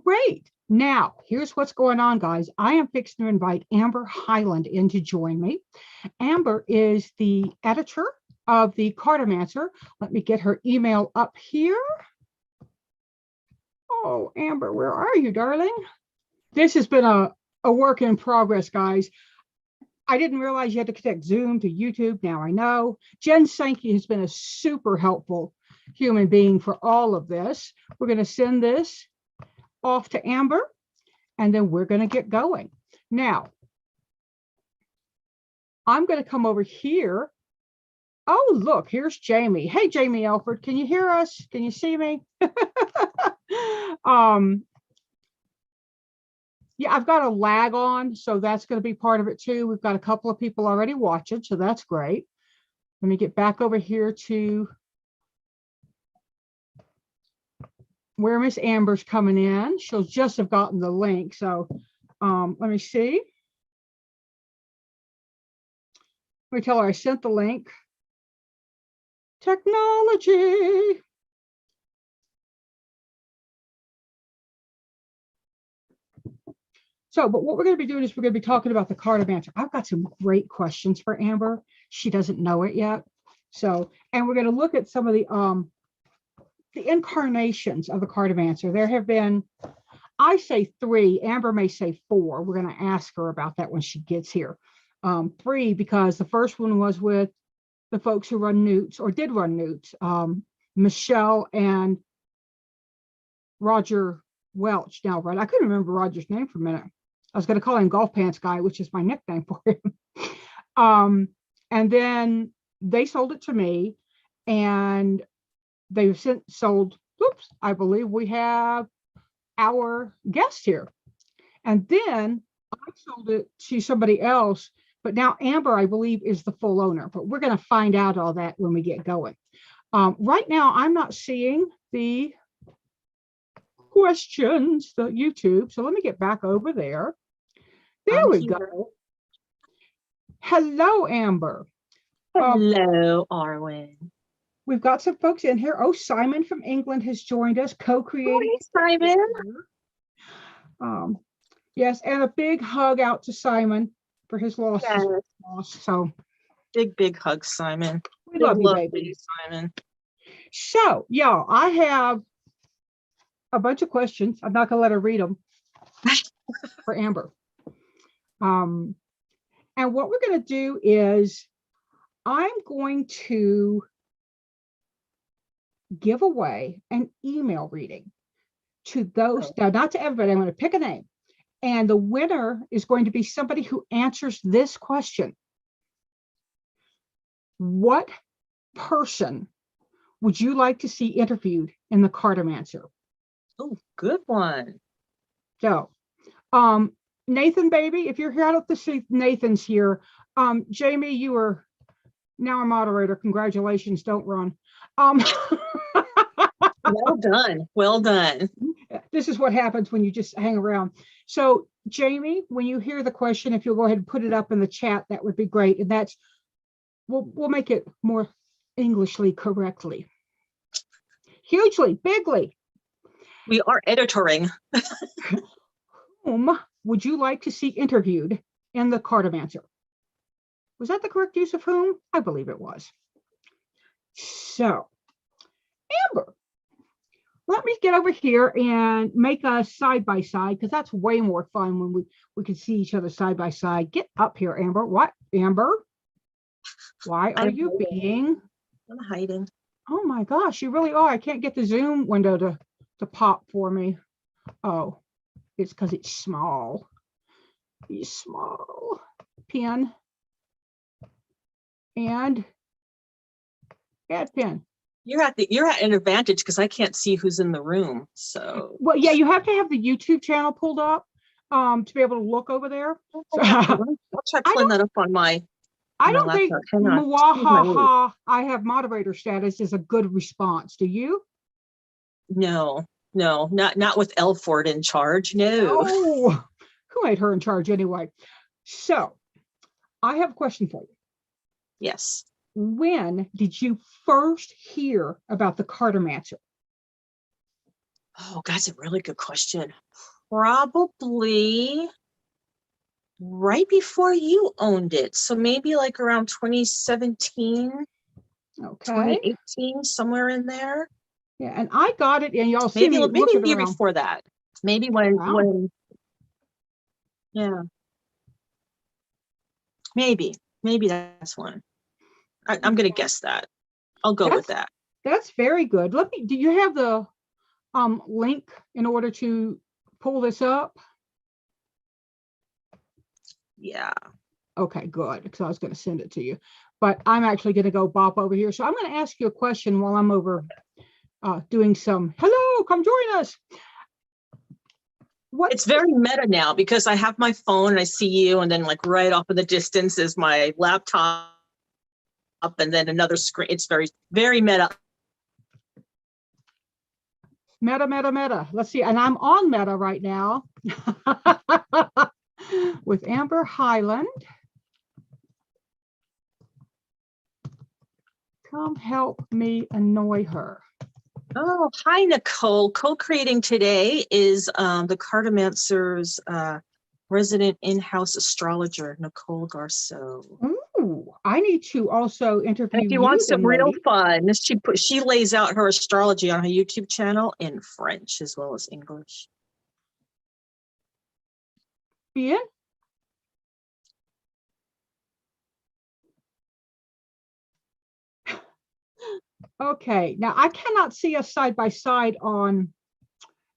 Great. Now, here's what's going on, guys. I am fixing to invite Amber Highland in to join me. Amber is the editor of the Cartomancer. Let me get her email up here. Oh, Amber, where are you, darling? This has been a work in progress, guys. I didn't realize you had to connect Zoom to YouTube. Now I know. Jen Sankey has been a super helpful human being for all of this. We're going to send this off to Amber, and then we're going to get going. Now, I'm going to come over here. Oh, look, here's Jamie. Hey, Jamie Elford, can you hear us? Can you see me? Yeah, I've got a lag on, so that's going to be part of it too. We've got a couple of people already watching, so that's great. Let me get back over here to where Miss Amber's coming in. She'll just have gotten the link. So let me see. Let me tell her I sent the link. Technology. So, but what we're going to be doing is we're going to be talking about the Cartomancer. I've got some great questions for Amber. She doesn't know it yet. So, and we're going to look at some of the incarnations of the Cartomancer. There have been, I say 3, Amber may say 4. We're going to ask her about that when she gets here. 3, because the first one was with the folks who run Newts, or did run Newts, Michelle and Roger Welch. Now, right, I couldn't remember Roger's name for a minute. I was going to call him Golf Pants Guy, which is my nickname for him. And then they sold it to me, and they've since sold, oops, I believe we have our guest here. And then I sold it to somebody else, but now Amber, I believe, is the full owner. But we're going to find out all that when we get going. Right now, I'm not seeing the questions, the YouTube. So let me get back over there. There we go. Hello, Amber. Hello, Arwen. We've got some folks in here. Oh, Simon from England has joined us, co-creating. Simon. Yes, and a big hug out to Simon for his loss. Yes. So big hug, Simon. We love you, baby. Simon. So, y'all, I have a bunch of questions. I'm not going to let her read them for Amber. And what we're going to do is I'm going to give away an email reading to those, now not to everybody, I'm going to pick a name. And the winner is going to be somebody who answers this question. What person would you like to see interviewed in the Cartomancer? Oh, good one. So, Nathan, baby, if you're here, I don't see Nathan's here. Jamie, you are now a moderator. Congratulations. Don't run. Well done. Well done. This is what happens when you just hang around. So, Jamie, when you hear the question, if you'll go ahead and put it up in the chat, that would be great. And that's, we'll make it more Englishly correctly. Hugely, bigly. We are editoring. Whom would you like to see interviewed in the Cartomancer? Was that the correct use of whom? I believe it was. So, Amber, let me get over here and make a side-by-side, because that's way more fun when we can see each other side-by-side. Get up here, Amber. What, Amber? Why are you being? I'm hiding. Oh my gosh, you really are. I can't get the Zoom window to pop for me. Oh, it's because it's small. It's small. Pen. And add pen. You're at an advantage because I can't see who's in the room. So well, yeah, you have to have the YouTube channel pulled up to be able to look over there. So, I'll try pulling that up on my. I don't think Mwahaha, I have moderator status is a good response. Do you? No, not with Elford in charge. No. Oh, who made her in charge anyway? So I have a question for you. Yes. When did you first hear about the Cartomancer? Oh, that's a really good question. Probably right before you owned it. So maybe like around 2017, Okay. 2018, somewhere in there. Yeah, and I got it, and y'all see Maybe me maybe the looking year around. before that. Maybe Wow. yeah, maybe that's one. I'm gonna guess that. I'll go with That's that. that's very good. Let me. Do you have the link in order to pull this up? Yeah. Okay, good. Because I was going to send it to you, but I'm actually going to go bop over here. So I'm going to ask you a question while I'm over doing some. Hello, come join us. What? It's very meta now because I have my phone and I see you, and then like right off in the distance is my laptop, and then another screen. It's very, very meta. Meta. Let's see. And I'm on Meta right now with Amber Highland. Come help me annoy her. Oh, hi, Nicole. Co-creating today is the Cartomancer's resident in-house astrologer, Nicole Garceau. Ooh, I need to also And interview if you want you some then, real lady. fun, she lays out her astrology on her YouTube channel in French as well as English. Bien. Okay, now I cannot see us side by side on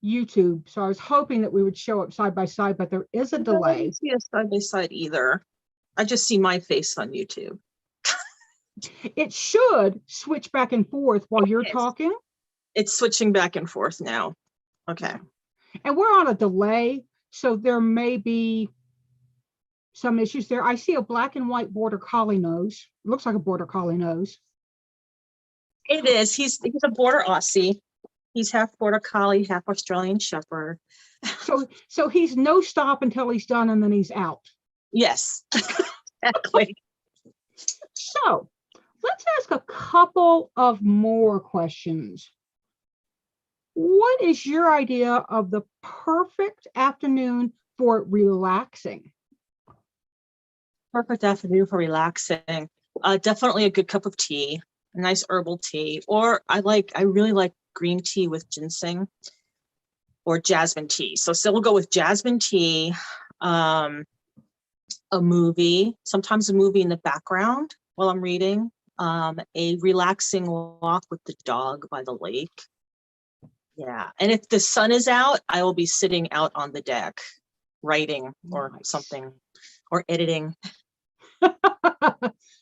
YouTube, so I was hoping that we would show up side by side, but there is a I don't delay. see us side by side either. I just see my face on YouTube. It should switch back and forth while you're Yes. talking. It's switching back and forth now. Okay. And we're on a delay, so there may be some issues there. I see a black and white border collie nose. It looks like a border collie nose. It is. He's a border Aussie. He's half border collie, half Australian shepherd. So he's no stop until he's done, and then he's out. Yes, exactly. So let's ask a couple of more questions. What is your idea of the perfect afternoon for relaxing? Perfect afternoon for relaxing. Definitely a good cup of tea, a nice herbal tea, or I really like green tea with ginseng or jasmine tea. So we'll go with jasmine tea, a movie, sometimes a movie in the background while I'm reading, a relaxing walk with the dog by the lake. Yeah. And if the sun is out, I will be sitting out on the deck writing or something or editing.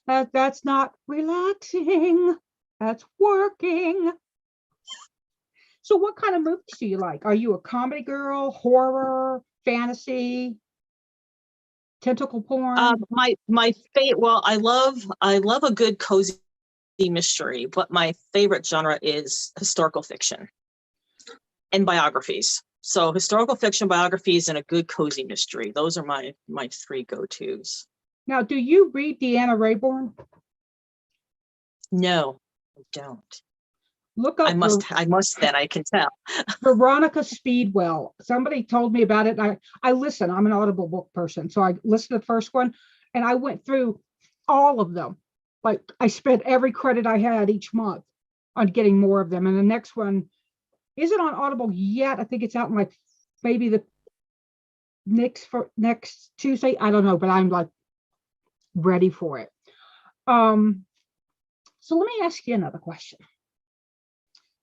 That's not relaxing. That's working. So what kind of movies do you like? Are you a comedy girl, horror, fantasy, tentacle porn? Well, I love a good cozy mystery, but my favorite genre is historical fiction and biographies. So historical fiction, biographies, and a good cozy mystery. Those are my three go-tos. Now, do you read Deanna Raybourn? No, I don't. Look up. I must then, I can tell. Veronica Speedwell. Somebody told me about it. I listen. I'm an Audible book person, so I listened to the first one, and I went through all of them. Like I spent every credit I had each month on getting more of them. And the next one isn't on Audible yet. I think it's out in like maybe the next Tuesday. I don't know, but I'm like ready for it. So let me ask you another question.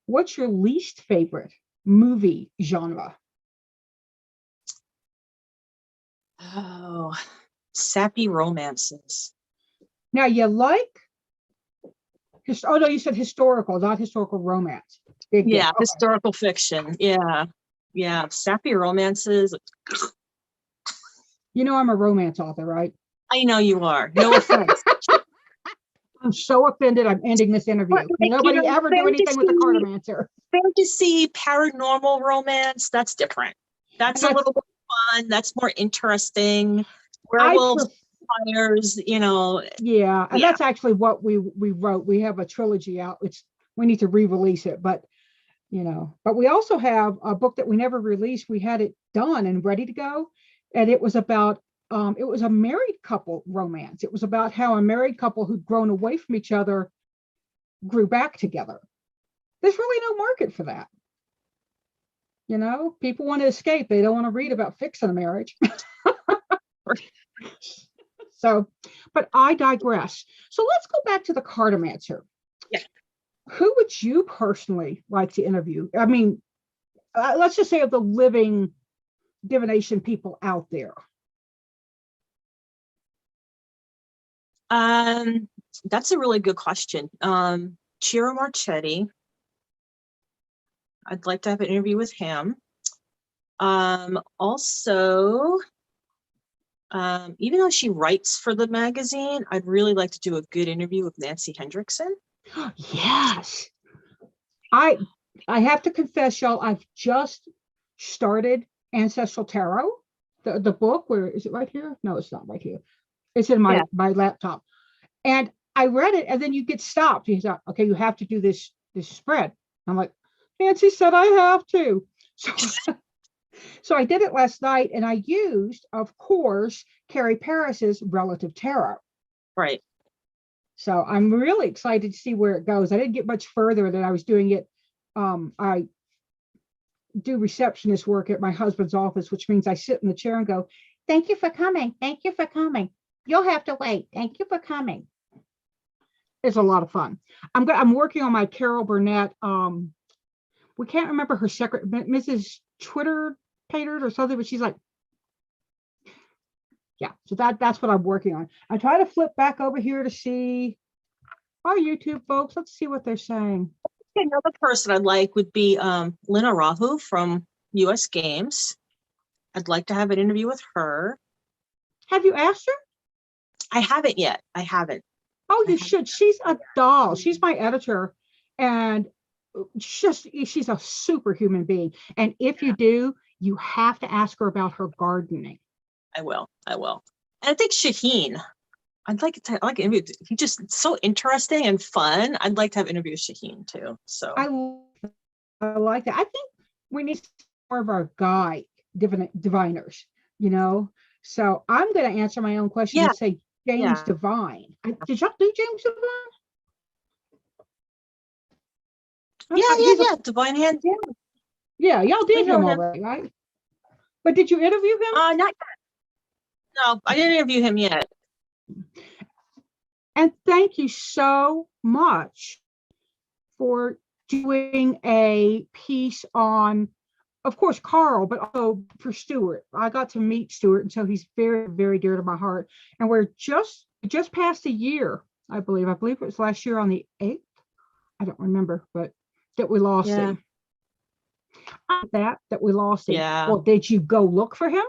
What's your least favorite movie genre? Oh, sappy romances. Now you like oh no, you said historical, not historical romance. Big Yeah, okay. Historical fiction. Yeah, sappy romances. You know I'm a romance author, right? I know you are. No offense. I'm so offended. I'm ending this interview. But like, Nobody ever do anything with the Cartomancer. Fantasy, paranormal romance, that's different. That's a little more fun. That's more interesting. Werewolves, fires, Yeah, and that's actually what we wrote. We have a trilogy out. We need to re-release it, but But we also have a book that we never released. We had it done and ready to go. And it was about, it was a married couple romance. It was about how a married couple who'd grown away from each other grew back together. There's really no market for that. People want to escape. They don't want to read about fixing a marriage. So, but I digress. So let's go back to the Cartomancer. Yeah. Who would you personally like to interview? I mean, let's just say of the living divination people out there. That's a really good question. Ciro Marchetti. I'd like to have an interview with him. Also, even though she writes for the magazine, I'd really like to do a good interview with Nancy Hendrickson. Yes. I have to confess, y'all, I've just started Ancestral Tarot, the book. Where is it? Right here? No, it's not right here. It's in my laptop. And I read it, and then you get stopped. He's like, okay, you have to do this spread. I'm like, Nancy said I have to. So I did it last night, and I used, of course, Carrie Paris's Relative Tarot. Right. So I'm really excited to see where it goes. I didn't get much further than I was doing it. I do receptionist work at my husband's office, which means I sit in the chair and go, thank you for coming. Thank you for coming. You'll have to wait. Thank you for coming. It's a lot of fun. I'm working on my Carol Burnett. We can't remember her secretary, Mrs. Twitter Patered or something, but she's like, yeah. So that's what I'm working on. I try to flip back over here to see our YouTube folks. Let's see what they're saying. Another person I'd like would be Lina Rahu from US Games. I'd like to have an interview with her. Have you asked her? I haven't yet. I haven't. Oh, you should. She's a doll. She's my editor, and she's a superhuman being. And if you do, you have to ask her about her gardening. I will. And I think Shaheen. I'd like to interview. He's just so interesting and fun. I'd like to have an interview with Shaheen too. So I like that. I think we need more of our guy diviners, So I'm going to answer my own question and say James Divine. Did y'all do James Divine? Yeah. Divine Hand. Yeah, y'all did him already, right? But did you interview him? Not yet. No, I didn't interview him yet. And thank you so much for doing a piece on, of course, Carl, but also for Stuart. I got to meet Stuart, and so he's very, very dear to my heart. And we're just past a year, I believe. I believe it was last year on the 8th. I don't remember, but that we lost him. That we lost him. Yeah. Well, did you go look for him?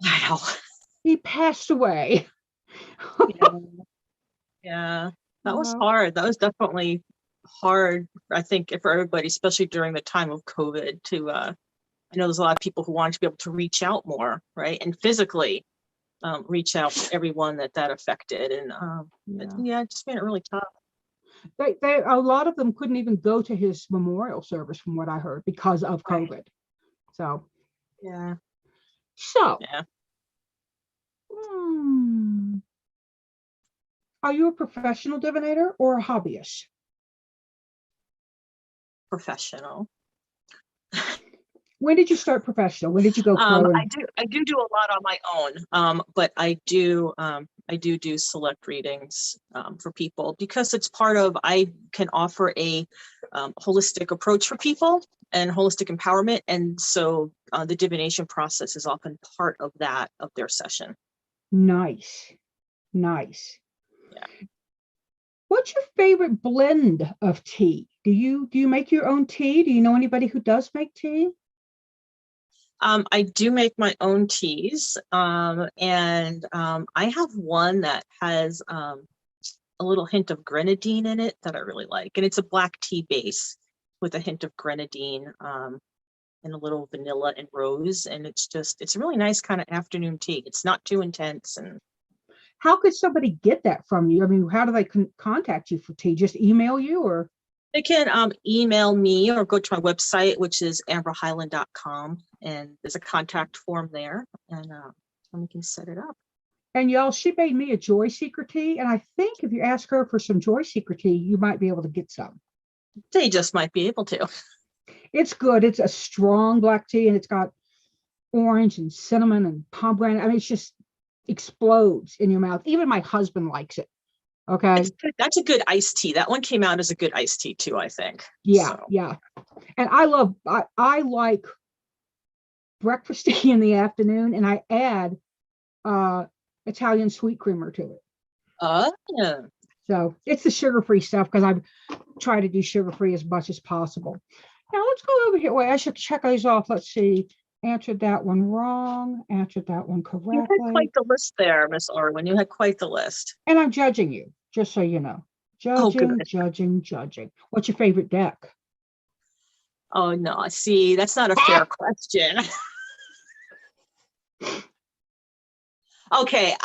Wow. He passed away. Yeah. That was hard. That was definitely hard, I think, for everybody, especially during the time of COVID. I know there's a lot of people who wanted to be able to reach out more, right, and physically reach out to everyone that affected, and it just made it really tough. A lot of them couldn't even go to his memorial service, from what I heard, because of COVID. So yeah. Are you a professional divinator or a hobbyist? Professional. When did you start professional? When did you go pro? I do a lot on my own, but I do select readings for people, because it's part of, I can offer a holistic approach for people and holistic empowerment, and so the divination process is often part of that, of their session. Nice. Yeah. What's your favorite blend of tea? Do you make your own tea? Do you know anybody who does make tea? I do make my own teas, and I have one that has a little hint of grenadine in it that I really like, and it's a black tea base with a hint of grenadine and a little vanilla and rose, and it's a really nice kind of afternoon tea. It's not too intense. And how could somebody get that from you? I mean, how do they contact you for tea? Just email you, or? They can email me or go to my website, which is amberhighland.com, and there's a contact form there, and we can set it up. And y'all, she made me a Joy Seeker tea, and I think if you ask her for some Joy Seeker tea, you might be able to get some. They just might be able to. It's good. It's a strong black tea, and it's got orange and cinnamon and pomegranate. I mean, it just explodes in your mouth. Even my husband likes it. Okay. That's a good iced tea. That one came out as a good iced tea too, I think. Yeah, So. yeah. And I like breakfast tea in the afternoon, and I add Italian sweet creamer to it. Yeah. So it's the sugar-free stuff because I try to do sugar-free as much as possible. Now let's go over here. Wait, I should check these off. Let's see. Answered that one wrong. Answered that one correctly. You had quite the list there, Miss Orwin. You had quite the list. And I'm judging you, just so you know. Judging. What's your favorite deck? Oh no, see, that's not a fair question. Okay,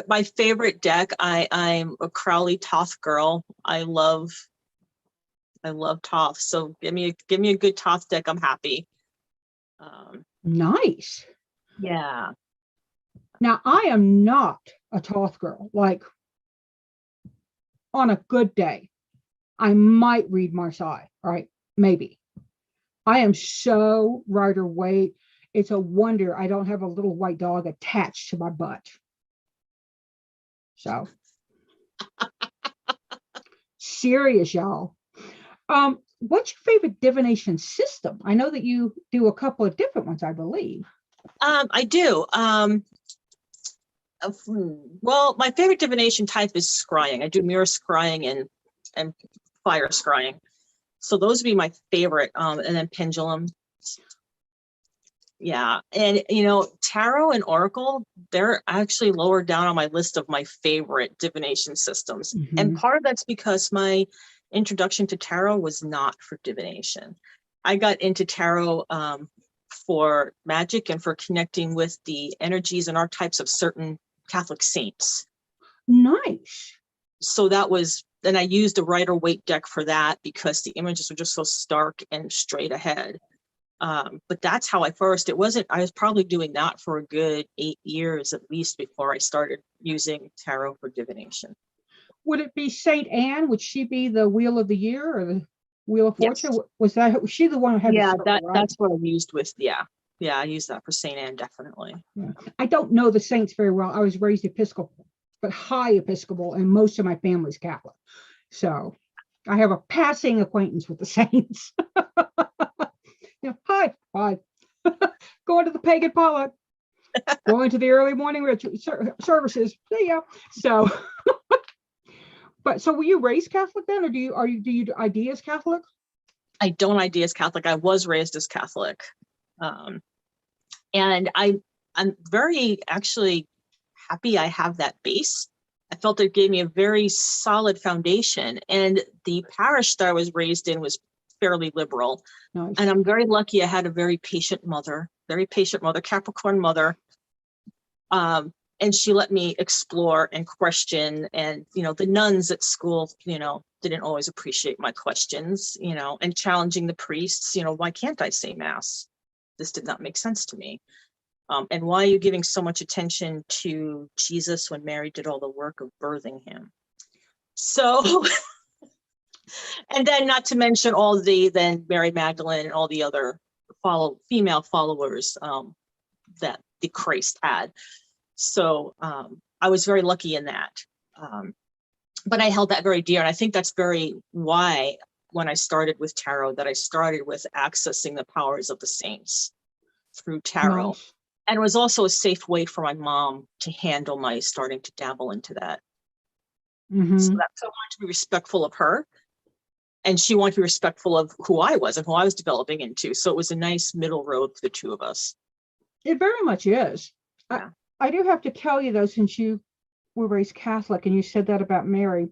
my favorite deck. I'm a Crowley Toth girl. I love Toth. So give me a good Toth deck. I'm happy. Nice. Yeah. Now I am not a Toth girl. Like on a good day, I might read Marseille. Right? Maybe. I am so Rider-Waite. It's a wonder I don't have a little white dog attached to my butt. So serious, y'all. What's your favorite divination system? I know that you do a couple of different ones, I believe. I do. Well, my favorite divination type is scrying. I do mirror scrying and fire scrying. So those would be my favorite. And then pendulum. Yeah. And, tarot and oracle, they're actually lower down on my list of my favorite divination systems. Mm-hmm. And part of that's because my introduction to tarot was not for divination. I got into tarot for magic and for connecting with the energies and archetypes of certain Catholic saints. Nice. So that was, then I used a Rider-Waite deck for that because the images were just so stark and straight ahead. But that's how I was probably doing that for a good 8 years at least before I started using tarot for divination. Would it be Saint Anne? Would she be the Wheel of the Year or the Wheel of Fortune? Yes. Was she the one who had the circle, right? That's what I used with, yeah, I used that for Saint Anne, definitely. Yeah. I don't know the saints very well. I was raised Episcopal, but high Episcopal, and most of my family's Catholic. So I have a passing acquaintance with the saints. Hi. Going to the pagan potluck, going to the early morning services. There you go. So, so were you raised Catholic then, or do you ID as Catholic? I don't ID as Catholic. I was raised as Catholic, and I'm very actually happy I have that base. I felt it gave me a very solid foundation, and the parish that I was raised in was fairly liberal. Nice. And I'm very lucky I had a very patient mother, Capricorn mother. And she let me explore and question, and, the nuns at school, didn't always appreciate my questions, and challenging the priests, why can't I say mass? This did not make sense to me. And why are you giving so much attention to Jesus when Mary did all the work of birthing him? So, and then not to mention all then Mary Magdalene and all the other female followers that the Christ had. So I was very lucky in that. But I held that very dear. And I think that's very why when I started with tarot, that I started with accessing the powers of the saints through tarot. Nice. And it was also a safe way for my mom to handle my starting to dabble into that. Mm-hmm. So I wanted to be respectful of her. And she wanted to be respectful of who I was and who I was developing into. So it was a nice middle road for the two of us. It very much is. Yeah. I do have to tell you, though, since you were raised Catholic and you said that about Mary,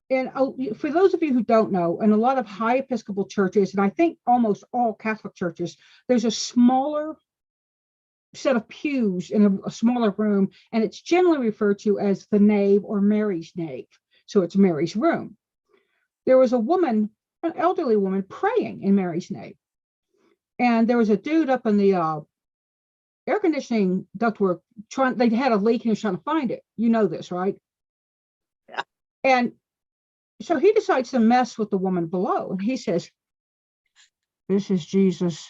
and for those of you who don't know, in a lot of high Episcopal churches, and I think almost all Catholic churches, there's a smaller set of pews in a smaller room, and it's generally referred to as the nave or Mary's nave. So it's Mary's room. There was a woman an elderly woman praying in Mary's name. And there was a dude up in the air conditioning ductwork they had a leak and he was trying to find it. You know this, right? Yeah. And so he decides to mess with the woman below. And he says, "This is Jesus."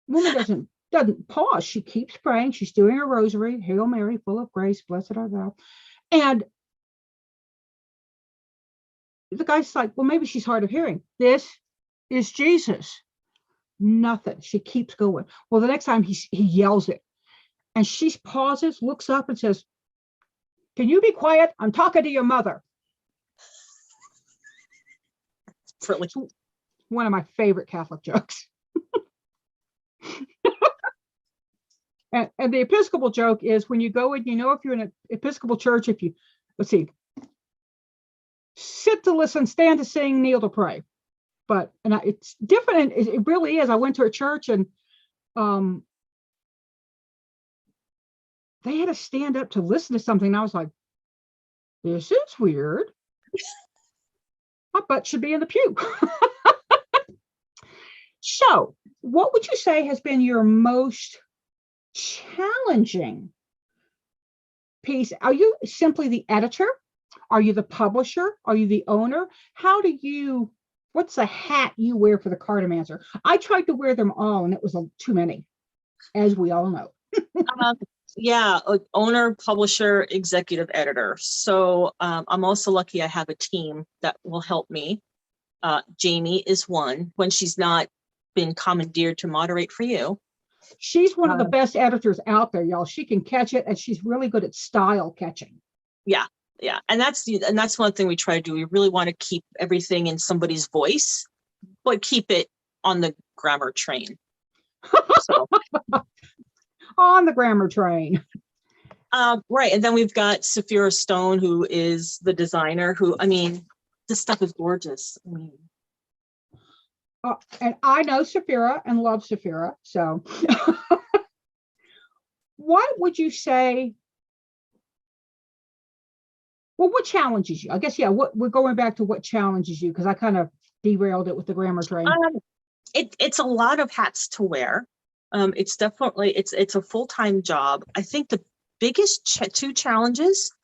Woman doesn't pause. She keeps praying. She's doing her rosary. Hail Mary, full of grace, blessed art thou. And the guy's like, well, maybe she's hard of hearing. This is Jesus. Nothing. She keeps going. Well, the next time he yells it. And she pauses, looks up and says, "Can you be quiet? I'm talking to your mother." Really? One of my favorite Catholic jokes. And the Episcopal joke is when you go in, if you're in an Episcopal church, if you, let's see, sit to listen, stand to sing, kneel to pray. But it's different. It really is. I went to a church and they had to stand up to listen to something. And I was like, this is weird. My butt should be in the pew. So, what would you say has been your most challenging piece? Are you simply the editor? Are you the publisher? Are you the owner? What's the hat you wear for the Cartomancer? I tried to wear them all and it was too many, as we all know. Yeah, owner, publisher, executive editor. So I'm also lucky I have a team that will help me. Jamie is one when she's not been commandeered to moderate for you. She's one of the best editors out there, y'all. She can catch it and she's really good at style catching. Yeah. Yeah. And that's one thing we try to do. We really want to keep everything in somebody's voice, but keep it on the grammar train. So on the grammar train. Right. And then we've got Sapphira Stone, who is the designer, this stuff is gorgeous. And I know Sapphira and love Sapphira. So what would you say? Well, what challenges you? I guess, we're going back to what challenges you, because I kind of derailed it with the grammar train. It's a lot of hats to wear. It's definitely, it's a full-time job. I think the biggest two challenges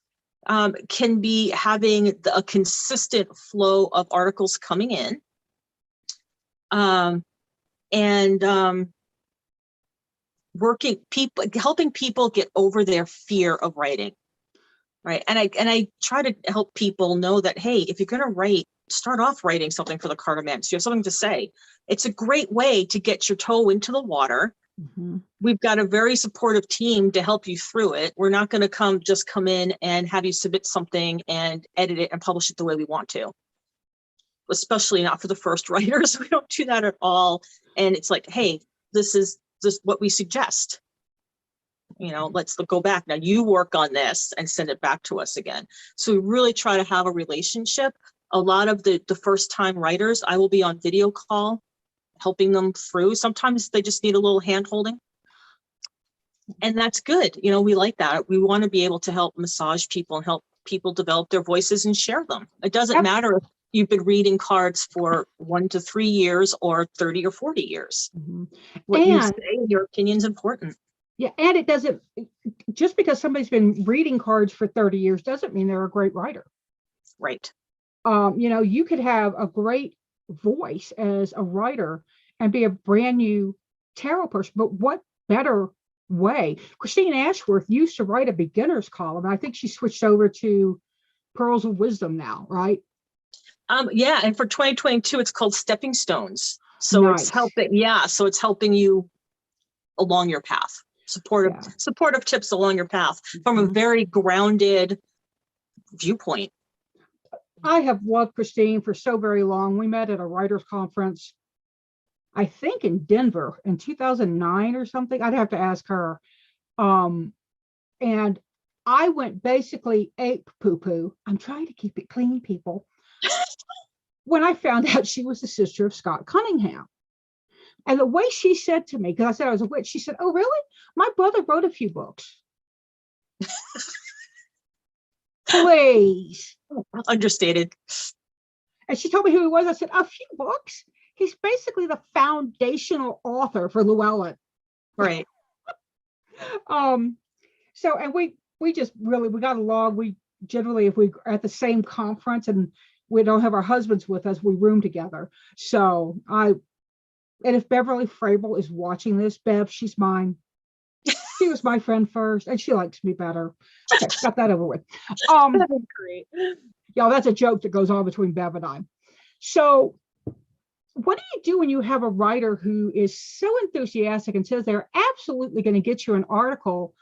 can be having a consistent flow of articles coming in, and helping people get over their fear of writing. Right. And I try to help people know that, hey, if you're going to write, start off writing something for the Cartomancer. You have something to say. It's a great way to get your toe into the water. Mm-hmm. We've got a very supportive team to help you through it. We're not going to come in and have you submit something and edit it and publish it the way we want to. Especially not for the first writers. We don't do that at all. And it's like, hey, this is what we suggest. Let's go back. Now you work on this and send it back to us again. So we really try to have a relationship. A lot of the first time writers, I will be on video call, helping them through. Sometimes they just need a little hand holding. And that's good. We like that. We want to be able to help massage people and help people develop their voices and share them. It doesn't matter if you've been reading cards for 1 to 3 years or 30 or 40 years. Mm-hmm. What you say, your opinion's important. Yeah, and it doesn't, just because somebody's been reading cards for 30 years doesn't mean they're a great writer. Right. You could have a great voice as a writer and be a brand new tarot person, but what better way? Christine Ashworth used to write a beginner's column, and I think she switched over to Pearls of Wisdom now, right? Yeah, and for 2022, it's called Stepping Stones. So nice. It's helping you along your path. Supportive tips along your path from a very grounded viewpoint. I have loved Christine for so very long. We met at a writers conference, I think in Denver in 2009 or something. I'd have to ask her. And I went basically ape poo-poo. I'm trying to keep it clean, people. When I found out she was the sister of Scott Cunningham. And the way she said to me, because I said I was a witch, she said, "Oh, really? My brother wrote a few books." Please. Understated. And she told me who he was. I said, a few books. He's basically the foundational author for Llewellyn. Right. So, and we just really, we got along. We generally, if we are at the same conference and we don't have our husbands with us, we room together. So and if Beverly Frable is watching this, Bev, she's mine. She was my friend first and she likes me better. Okay, got that over with. Great. Y'all, that's a joke that goes on between Bev and I. So what do you do when you have a writer who is so enthusiastic and says they're absolutely going to get you an article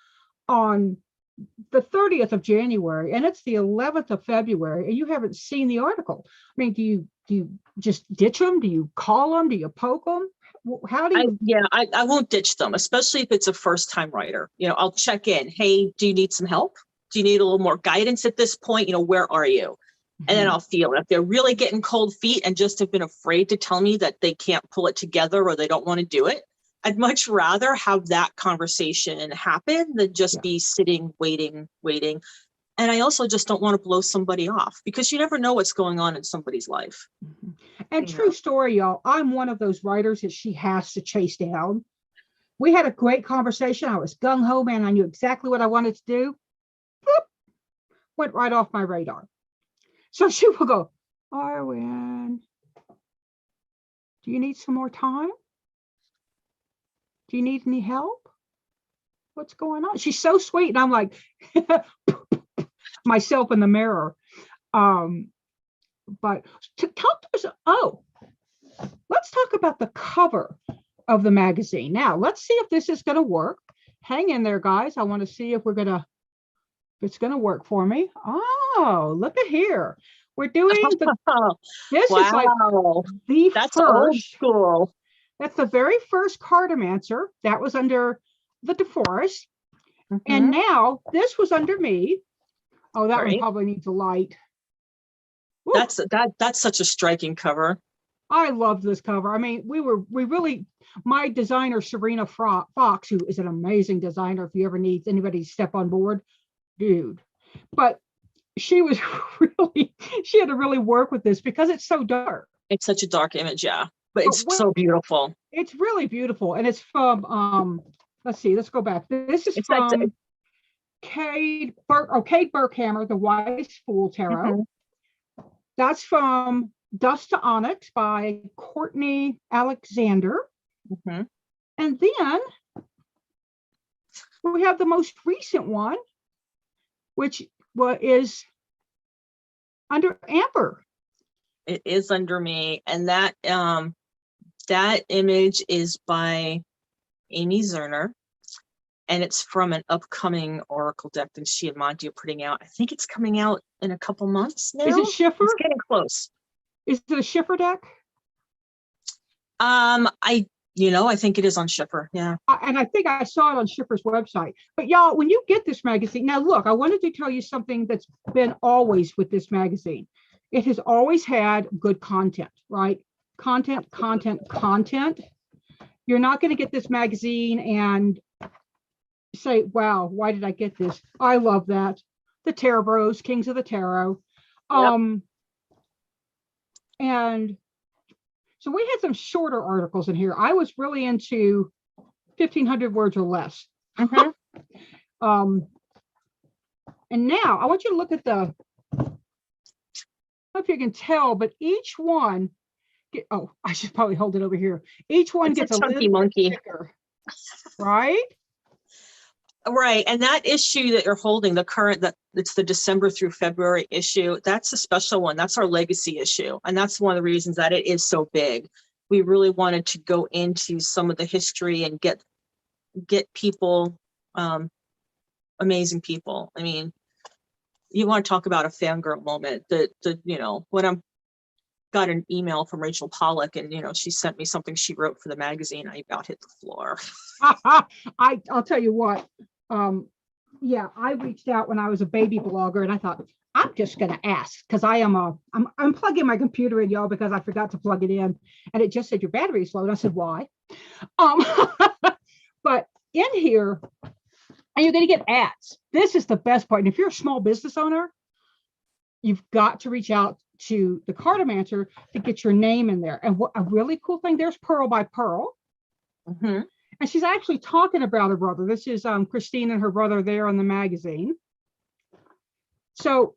on the 30th of January and it's the 11th of February and you haven't seen the article? I mean, do you just ditch them? Do you call them? Do you poke them? How do you? I won't ditch them, especially if it's a first time writer. I'll check in. Hey, do you need some help? Do you need a little more guidance at this point? Where are you? And then I'll feel it. If they're really getting cold feet and just have been afraid to tell me that they can't pull it together or they don't want to do it, I'd much rather have that conversation happen than just be sitting, waiting. And I also just don't want to blow somebody off because you never know what's going on in somebody's life. And true story, y'all, I'm one of those writers that she has to chase down. We had a great conversation. I was gung-ho, man. I knew exactly what I wanted to do. Boop, went right off my radar. So she will go, Arwen, do you need some more time? Do you need any help? What's going on? She's so sweet. And I'm like, myself in the mirror. But to talk to us, let's talk about the cover of the magazine. Now, let's see if this is going to work. Hang in there, guys. I want to see if it's going to work for me. Oh, look at here. We're doing this is like that's first, old school. That's the very first Cartomancer. That was under the DeForest. And now this was under me. Oh, that one probably needs a light. Woo. That's such a striking cover. I love this cover. I mean, my designer, Serena Fox, who is an amazing designer, if you ever need anybody to step on board, dude. But she had to really work with this because it's so dark. It's such a dark image, yeah. But it's so beautiful. It's really beautiful. And it's from, let's see, let's go back. This is from Kate Burkhammer, the Wise Fool Tarot. That's from Dust to Onyx by Courtney Alexander. And then we have the most recent one, which is under Amber. It is under me. And that image is by Amy Zerner. And it's from an upcoming Oracle deck that she and Monty are putting out. I think it's coming out in a couple months now. Is it Schiffer? It's getting close. Is it a Schiffer deck? I think it is on Schiffer. Yeah. And I think I saw it on Schiffer's website. But y'all, when you get this magazine, now look, I wanted to tell you something that's been always with this magazine. It has always had good content, right? Content. You're not going to get this magazine and say, wow, why did I get this? I love that. The Tarot Bros, Kings of the Tarot. And so we had some shorter articles in here. I was really into 1,500 words or less. And now I want you to look at I don't know if you can tell, but each one, I should probably hold it over here. Each one gets a little monkey thicker, right? Right. And that issue that you're holding, it's the December through February issue, that's a special one. That's our legacy issue. And that's one of the reasons that it is so big. We really wanted to go into some of the history and get people, amazing people. I mean, you want to talk about a fangirl moment when I'm got an email from Rachel Pollack and, she sent me something she wrote for the magazine. I about hit the floor. I'll tell you what. I reached out when I was a baby blogger and I thought, I'm just going to ask because I'm plugging my computer in, y'all, because I forgot to plug it in. And it just said your battery is low. And I said, why? But in here, and you're going to get ads. This is the best part. And if you're a small business owner, you've got to reach out to the Cartomancer to get your name in there. And what a really cool thing, there's Pearl by Pearl. Mm-hmm. And she's actually talking about her brother. This is Christine and her brother there on the magazine. So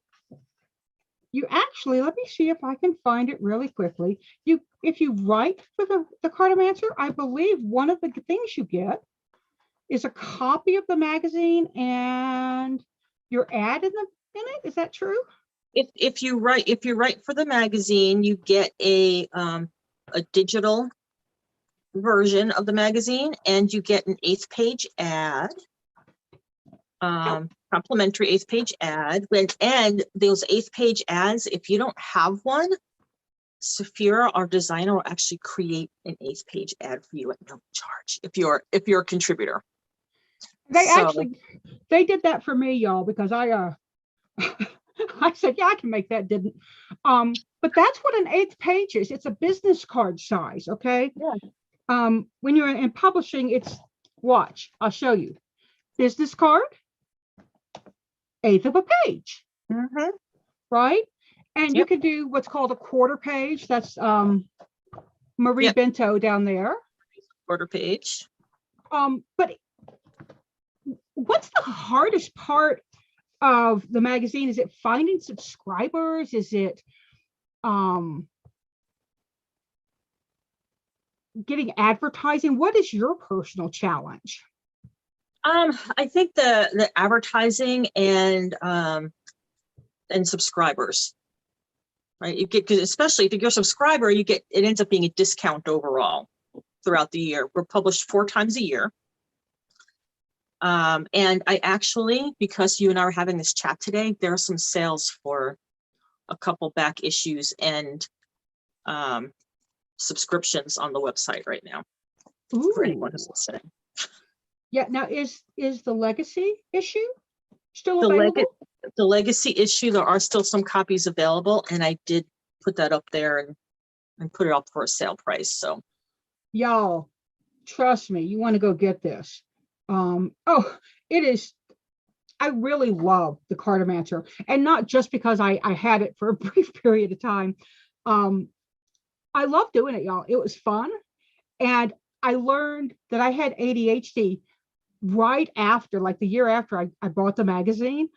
you actually, let me see if I can find it really quickly. If you write for the Cartomancer, I believe one of the things you get is a copy of the magazine and your ad in it. Is that true? If you write for the magazine, you get a digital version of the magazine, and you get an 8th page ad, complimentary 8th page ad. And those 8th page ads, if you don't have one, Saphira, our designer, will actually create an 8th page ad for you at no charge if you're a contributor. They did that for me, y'all, because I I said, yeah, I can make that. Didn't. But that's what an 8th page is. It's a business card size. Okay. Yeah. When you're in publishing, it's, watch, I'll show you. Business card, 1/8 of a page. Mm-hmm. Right. And Yep. you can do what's called a 1/4 page. That's Marie Yep. Bento down there. 1/4 page. But what's the hardest part of the magazine? Is it finding subscribers? Is it getting advertising? What is your personal challenge? I think the advertising and subscribers, right? You get, especially if you're a subscriber, you get, it ends up being a discount overall throughout the year. We're published 4 times a year. And I actually, because you and I are having this chat today, there are some sales for a couple back issues and subscriptions on the website right now. Ooh. For anyone who's listening. Yeah. Now, is the legacy issue still available? The legacy issue, there are still some copies available, and I did put that up there and put it up for a sale price. So, y'all, trust me, you want to go get this. It is. I really love the Cartomancer, and not just because I had it for a brief period of time. I love doing it, y'all. It was fun, and I learned that I had ADHD right after, like the year after I bought the magazine,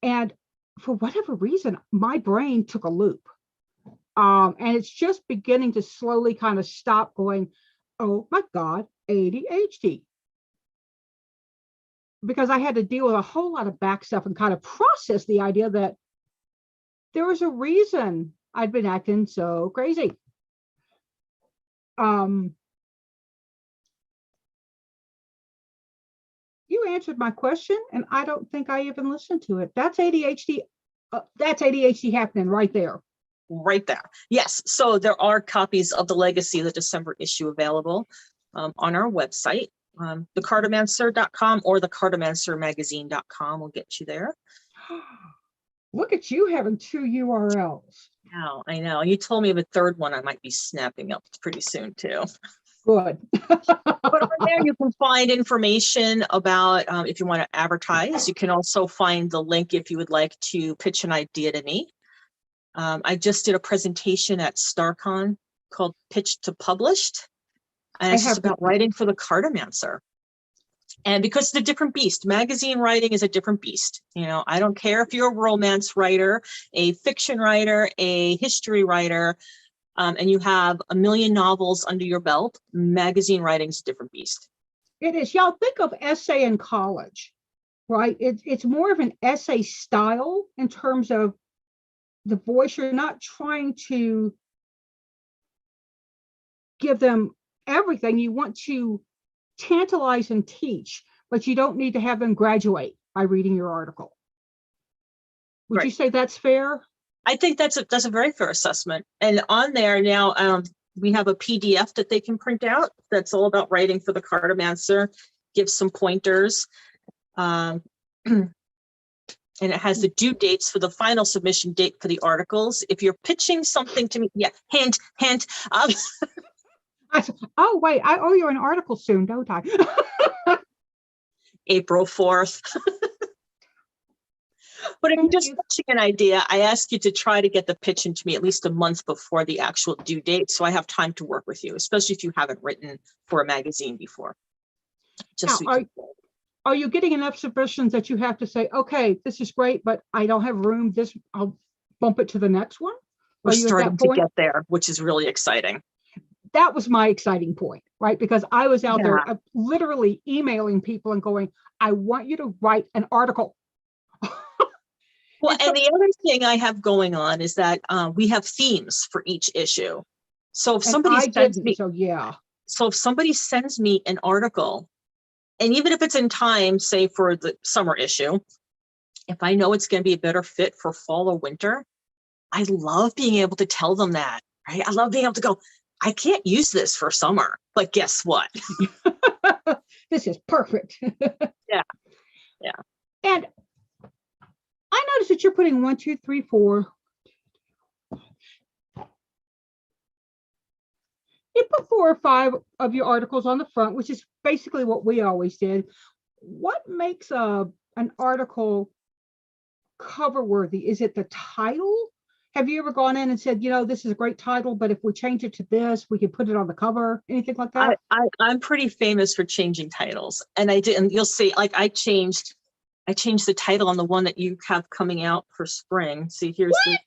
and for whatever reason, my brain took a loop, and it's just beginning to slowly kind of stop going, oh my God, ADHD. Because I had to deal with a whole lot of back stuff and kind of process the idea that there was a reason I'd been acting so crazy. You answered my question, and I don't think I even listened to it. That's ADHD. That's ADHD happening right there. Right there. Yes. So there are copies of the Legacy, the December issue available on our website. thecartomancer.com or thecartomancermagazine.com will get you there. Look at you having 2 URLs. Wow, I know. You told me of a third one I might be snapping up pretty soon too. Good. But on there you can find information about if you want to advertise. You can also find the link if you would like to pitch an idea to me. I just did a presentation at StarCon called Pitch to Published. And it's just about writing for the Cartomancer. And because it's a different beast, magazine writing is a different beast. You know, I don't care if you're a romance writer, a fiction writer, a history writer, and you have 1 million novels under your belt, magazine writing is a different beast. It is. Y'all think of essay in college, right? It's more of an essay style in terms of the voice. You're not trying to give them everything. You want to tantalize and teach, but you don't need to have them graduate by reading your article. Would Right. you say that's fair? I think that's a very fair assessment. And on there now, we have a PDF that they can print out that's all about writing for the Cartomancer, give some pointers. And it has the due dates for the final submission date for the articles. If you're pitching something to me, yeah, hint. Oh, wait, I owe you an article soon, don't I? April 4th. But if you're Thank just you. pitching an idea, I ask you to try to get the pitch into me at least a month before the actual due date, so I have time to work with you, especially if you haven't written for a magazine before. Just Now, are you getting enough submissions that you have to say, okay, this is great, but I don't have room, I'll bump it to the next one? we're Are you at starting that to point? get there, which is really exciting. That was my exciting point, right? Because I was out there Yeah. literally emailing people and going, I want you to write an article. Well, and the other thing I have going on is that we have themes for each issue. So if somebody sends me, so yeah. so if somebody sends me an article, and even if it's in time, say for the summer issue, if I know it's going to be a better fit for fall or winter, I love being able to tell them that, right? I love being able to go, I can't use this for summer, but guess what? This is perfect. Yeah. And I noticed that you're putting 1, 2, 3, 4. You put 4 or 5 of your articles on the front, which is basically what we always did. What makes an article cover worthy? Is it the title? Have you ever gone in and said, this is a great title, but if we change it to this, we can put it on the cover? Anything like that? I'm pretty famous for changing titles, and I did, and you'll see, like I changed the title on the one that you have coming out for spring. See, here's the.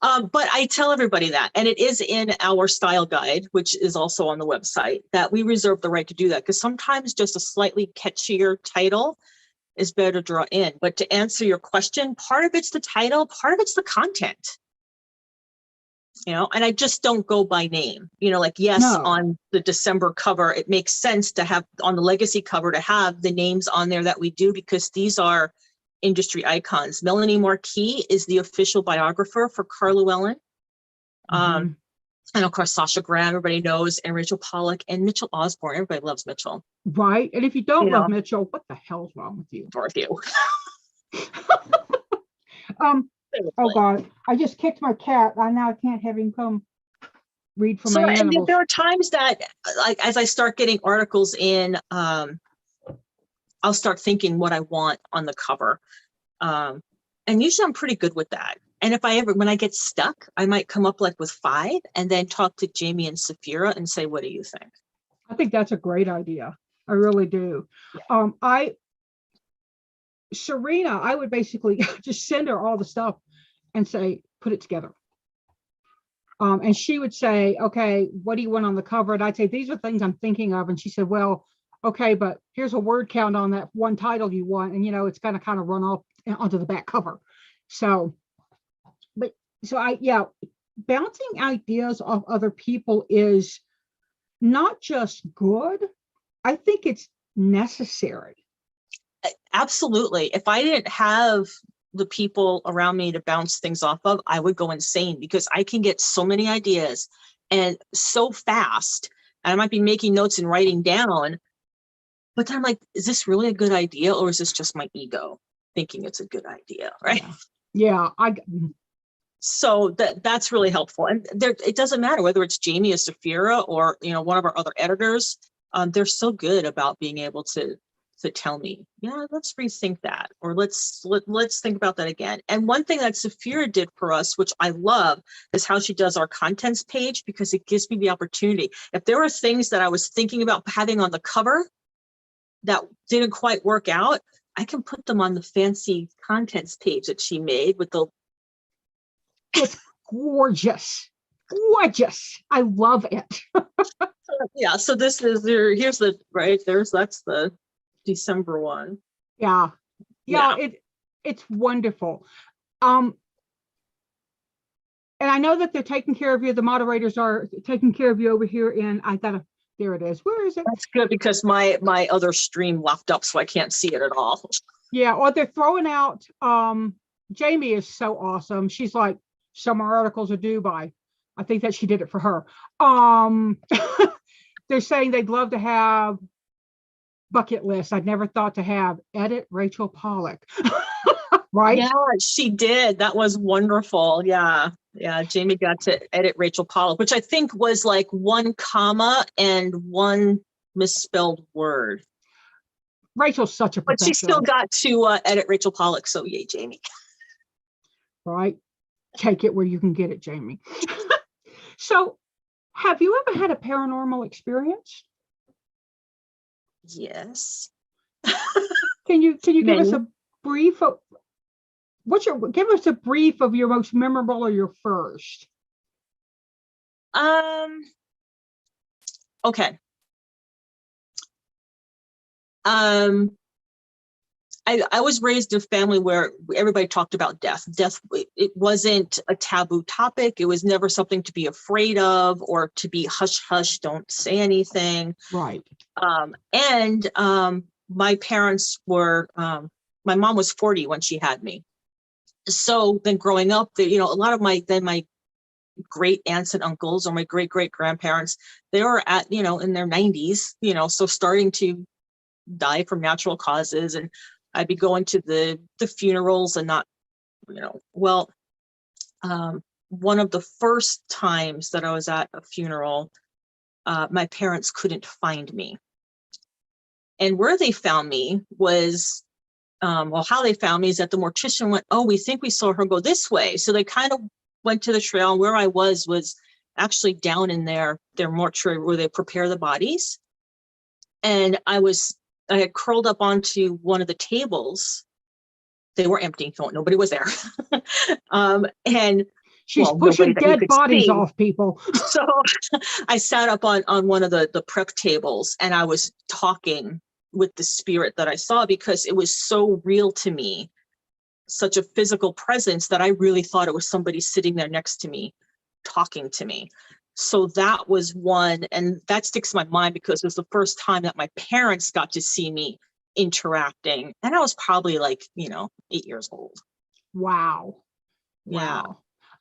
But I tell everybody that, and it is in our style guide, which is also on the website, that we reserve the right to do that, because sometimes just a slightly catchier title is better to draw in. But to answer your question, part of it's the title, part of it's the content. And I just don't go by name. Like, yes, No. On the December cover, it makes sense to have on the legacy cover to have the names on there that we do, because these are industry icons. Melanie Marquis is the official biographer for Carl Llewellyn. And of course, Sasha Graham, everybody knows, and Rachel Pollack and Mitchell Osborne. Everybody loves Mitchell. Right. And if you don't love Mitchell, what the hell's wrong with you? For you. Oh God, I just kicked my cat. Now I can't have him come read for my animals. There are times that, like, as I start getting articles in, I'll start thinking what I want on the cover. And usually I'm pretty good with that. And when I get stuck, I might come up like with 5 and then talk to Jamie and Saphira and say, what do you think? I think that's a great idea. I really do. Serena, I would basically just send her all the stuff and say, put it together. And she would say, okay, what do you want on the cover? And I'd say, these are things I'm thinking of. And she said, well, okay, but here's a word count on that one title you want. And, it's going to kind of run off onto the back cover. Bouncing ideas off other people is not just good. I think it's necessary. Absolutely. If I didn't have the people around me to bounce things off of, I would go insane, because I can get so many ideas and so fast. And I might be making notes and writing down, but then I'm like, is this really a good idea? Or is this just my ego thinking it's a good idea? Right. Yeah. So that's really helpful. And it doesn't matter whether it's Jamie or Saphira or, one of our other editors. They're so good about being able to tell me, yeah, let's rethink that, or let's think about that again. And one thing that Saphira did for us, which I love, is how she does our contents page, because it gives me the opportunity. If there are things that I was thinking about having on the cover that didn't quite work out, I can put them on the fancy contents page that she made with the. It's gorgeous. I love it. Yeah. So this is here's that's the December one. Yeah. It's wonderful. And I know that they're taking care of you. The moderators are taking care of you over here. And there it is. Where is it? That's good, because my other stream left up, so I can't see it at all. Yeah. Or they're throwing out, Jamie is so awesome. She's like, summer articles are due by, I think that she did it for her. They're saying they'd love to have bucket list. I'd never thought to have edit Rachel Pollack. Right? Yeah, she did. That was wonderful. Yeah. Jamie got to edit Rachel Pollack, which I think was like 1 comma and 1 misspelled word. Rachel's such a But she still professional, got to edit Rachel Pollack. So yay, Jamie. right? Take it where you can get it, Jamie. So, have you ever had a paranormal experience? Yes. Can you give us Many. a brief of give us a brief of your most memorable or your first? Okay. I was raised in a family where everybody talked about death. Death, it wasn't a taboo topic. It was never something to be afraid of or to be hush hush, don't say anything. Right. My parents were, my mom was 40 when she had me. So then growing up, a lot of my great aunts and uncles or my great great grandparents, they were at, in their 90s, so starting to die from natural causes. And I'd be going to the funerals and not, one of the first times that I was at a funeral, my parents couldn't find me. And where they found me was, how they found me is that the mortician went, oh, we think we saw her go this way. So they kind of went to the trail, and where I was actually down in their mortuary where they prepare the bodies. And I had curled up onto one of the tables. They were empty. Nobody was there. And she's pushing dead bodies off people. So I sat up on one of the prep tables, and I was talking with the spirit that I saw, because it was so real to me, such a physical presence, that I really thought it was somebody sitting there next to me, talking to me. So that was one, and that sticks in my mind because it was the first time that my parents got to see me interacting. And I was probably 8 years old. Wow. Yeah. Wow.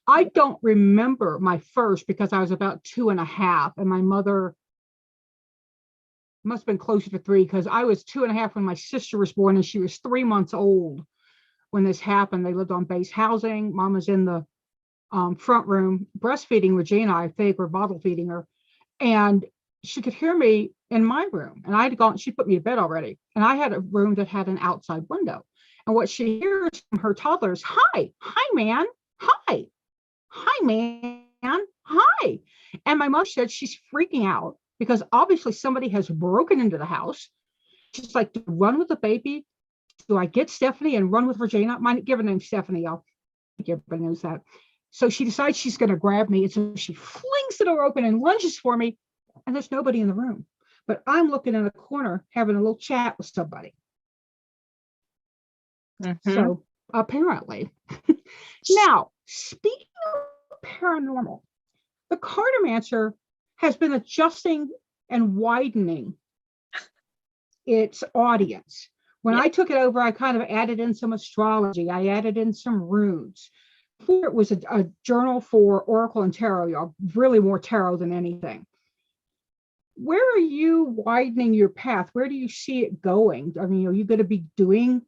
I don't remember my first because I was about 2.5, and my mother must have been closer to 3, because I was 2.5 when my sister was born, and she was 3 months old when this happened. They lived on base housing. Mom was in the front room breastfeeding Regina, I think, or bottle feeding her. And she could hear me in my room. And I'd gone, she put me to bed already. And I had a room that had an outside window. And what she hears from her toddler is, hi, man, hi, man, hi. And my mother said she's freaking out because obviously somebody has broken into the house. She's like, do I run with the baby? Do I get Stephanie and run with Regina? My given name Stephanie, I think everybody knows that. So she decides she's going to grab me. And so she flings the door open and lunges for me. And there's nobody in the room. But I'm looking in a corner having a little chat with somebody. Mm-hmm. So apparently. Now, speaking of paranormal, the Cartomancer has been adjusting and widening its audience. When I took it over, I kind of added in some astrology. I added in some runes. Before it was a journal for Oracle and Tarot, really more tarot than anything. Where are you widening your path? Where do you see it going? I mean, are you going to be doing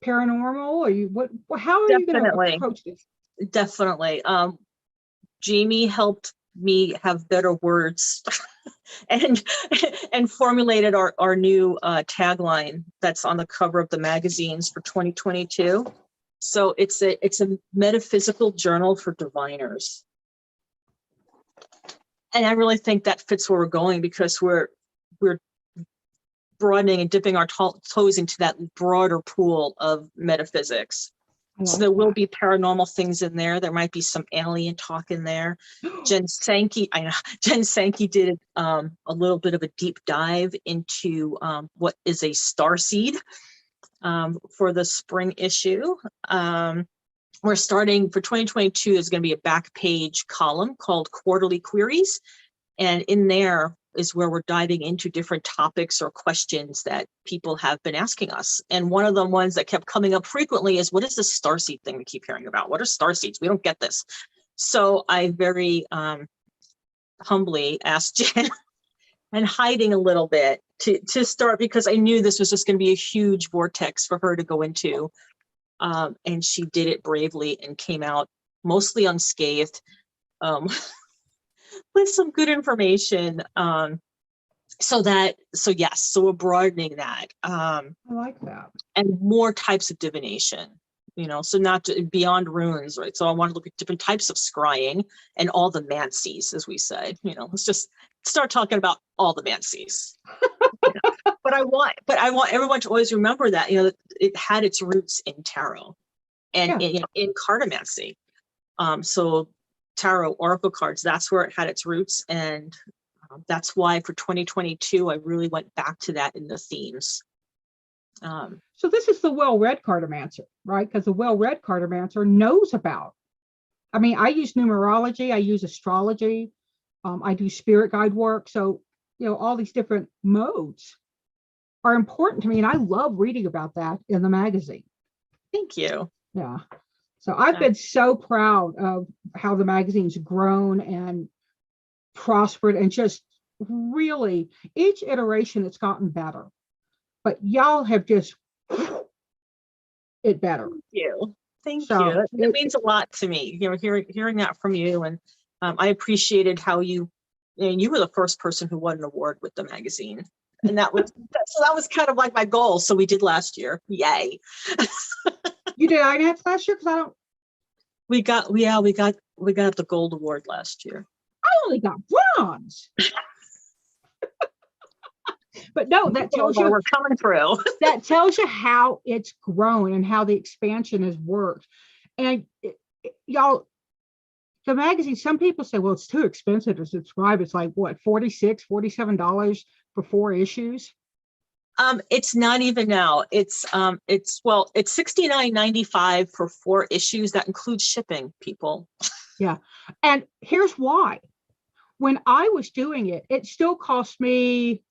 paranormal? Or how are you going to approach this? Definitely. Jamie helped me have better words and formulated our new tagline that's on the cover of the magazines for 2022. So it's a metaphysical journal for diviners. And I really think that fits where we're going, because we're broadening and dipping our toes into that broader pool of metaphysics. So there will be paranormal things in there. There might be some alien talk in there. Jen Sankey did a little bit of a deep dive into what is a starseed for the spring issue. We're starting for 2022. There's going to be a back page column called Quarterly Queries. And in there is where we're diving into different topics or questions that people have been asking us. And one of the ones that kept coming up frequently is, what is this starseed thing we keep hearing about? What are starseeds? We don't get this. So I very humbly asked Jen, and hiding a little bit to start, because I knew this was just going to be a huge vortex for her to go into. And she did it bravely and came out mostly unscathed, with some good information. so yes, so we're broadening that, I like that. and more types of divination, so not beyond runes, right? So I want to look at different types of scrying and all the mancies, as we say. Let's just start talking about all the mancies. But I want everyone to always remember that, that it had its roots in tarot and in cartomancy. So tarot oracle cards, that's where it had its roots, and that's why for 2022 I really went back to that in the themes. So this is the well-read cartomancer, right? Because the well-read cartomancer knows about. I mean, I use numerology, I use astrology, I do spirit guide work. So all these different modes are important to me, and I love reading about that in the magazine. Thank you. Yeah. So I've been so proud of how the magazine's grown and prospered, and just really each iteration it's gotten better. But y'all have just it better. Thank you. It means a lot to me, hearing that from you. And I appreciated how you were the first person who won an award with the magazine. And that was kind of like my goal. So we did last year. Yay. You did INATS last year? Because I don't. We got the gold award last year. I only got bronze. But no, that tells you we're coming through. That tells you how it's grown and how the expansion has worked. And y'all, the magazine, some people say, well, it's too expensive to subscribe. It's like what, $46, $47 for 4 issues? It's not even now. It's $69.95 for 4 issues. That includes shipping, people. Yeah. And here's why. When I was doing it, it still cost me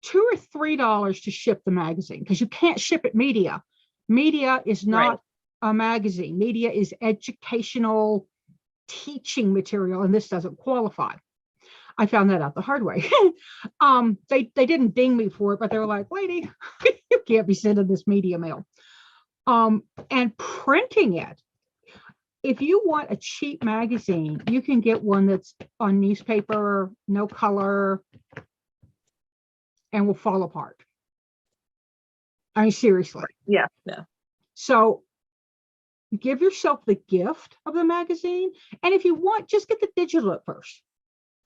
$2 or $3 to ship the magazine, because you can't ship it media. Media is not a magazine. Media is educational teaching material, and this doesn't qualify. I found that out the hard way. They didn't ding me for it, but they were like, lady, you can't be sending this media mail. And printing it. If you want a cheap magazine, you can get one that's on newspaper, no color, and will fall apart. I mean, seriously. Yeah. So give yourself the gift of the magazine. And if you want, just get the digital at first.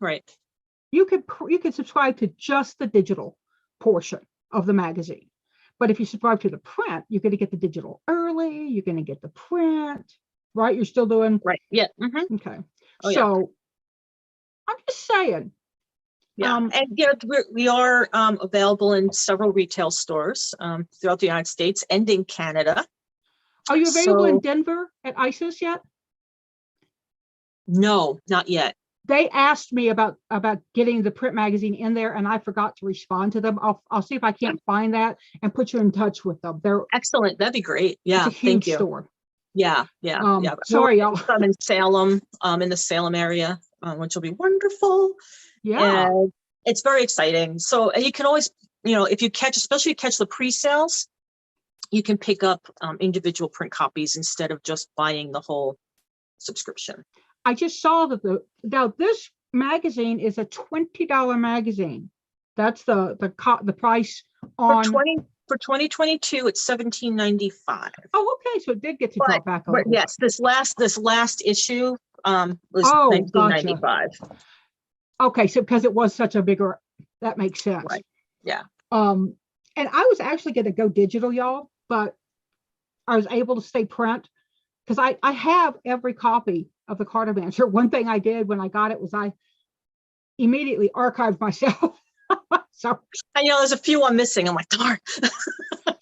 Right. You could subscribe to just the digital portion of the magazine. But if you subscribe to the print, you're going to get the digital early. You're going to get the print, right? You're still doing. Right. Yeah. Mm-hmm. Okay. So I'm just saying. Yeah. And we are available in several retail stores throughout the United States and in Canada. Are you available in Denver at ISIS yet? No, not yet. They asked me about getting the print magazine in there, and I forgot to respond to them. I'll see if I can't find that and put you in touch with them. They're excellent. That'd be great. Yeah, it's a huge store. Yeah. Sorry, y'all. I'm in Salem, in the Salem area, which will be wonderful. Yeah, and it's very exciting. So you can always, if you catch the pre-sales, you can pick up individual print copies instead of just buying the whole subscription. I just saw that now this magazine is a $20 magazine. That's the price on for 2022. It's $17.95. Oh, okay. So it did get to drop back a little. Yes, this last issue was $19.95. Gotcha. Okay, so because it was such a bigger, that makes sense. Right. Yeah. And I was actually going to go digital, y'all, but I was able to stay print because I have every copy of the Cartomancer. One thing I did when I got it was I immediately archived myself. So and there's a few I'm missing. I'm like, darn.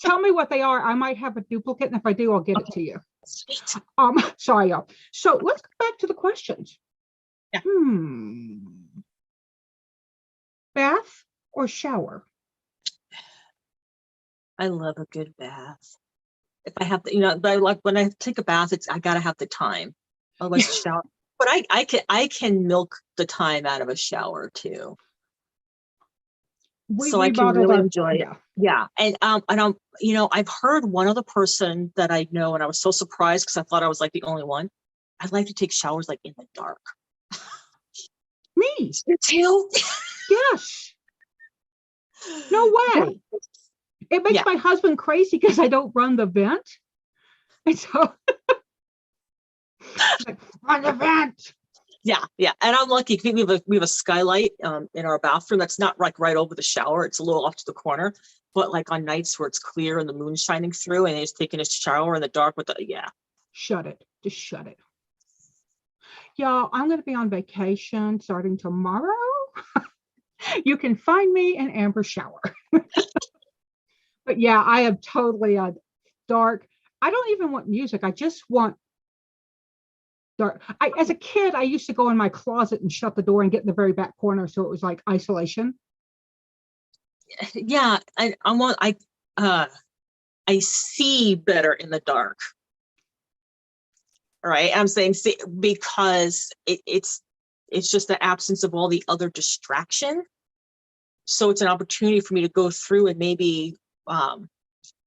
Tell me what they are. I might have a duplicate, and if I do, I'll get it to you. Sweet. Sorry, y'all. So let's go back to the questions. Yeah. Bath or shower? I love a good bath. If I have but when I take a bath, I gotta have the time. Otherwise, shower. But I can milk the time out of a shower too. So I can really enjoy it. Yeah. And I've heard one other person that I know, and I was so surprised because I thought I was like the only one. I'd like to take showers like in the dark. Me too. Yes. No way. It makes Yeah. my husband crazy because I don't run the vent. And so like, run the vent. Yeah, yeah, and I'm lucky. We have a skylight in our bathroom that's not like right over the shower. It's a little off to the corner, but like on nights where it's clear and the moon's shining through, and he's taking a shower in the dark with the Shut it. Just shut it. Y'all, I'm going to be on vacation starting tomorrow. You can find me in Amber's shower. But yeah, I am totally a dark. I don't even want music. I just want dark. As a kid, I used to go in my closet and shut the door and get in the very back corner, so it was like isolation. Yeah. I see better in the dark. Right. I'm saying see, because it's just the absence of all the other distraction. So it's an opportunity for me to go through and maybe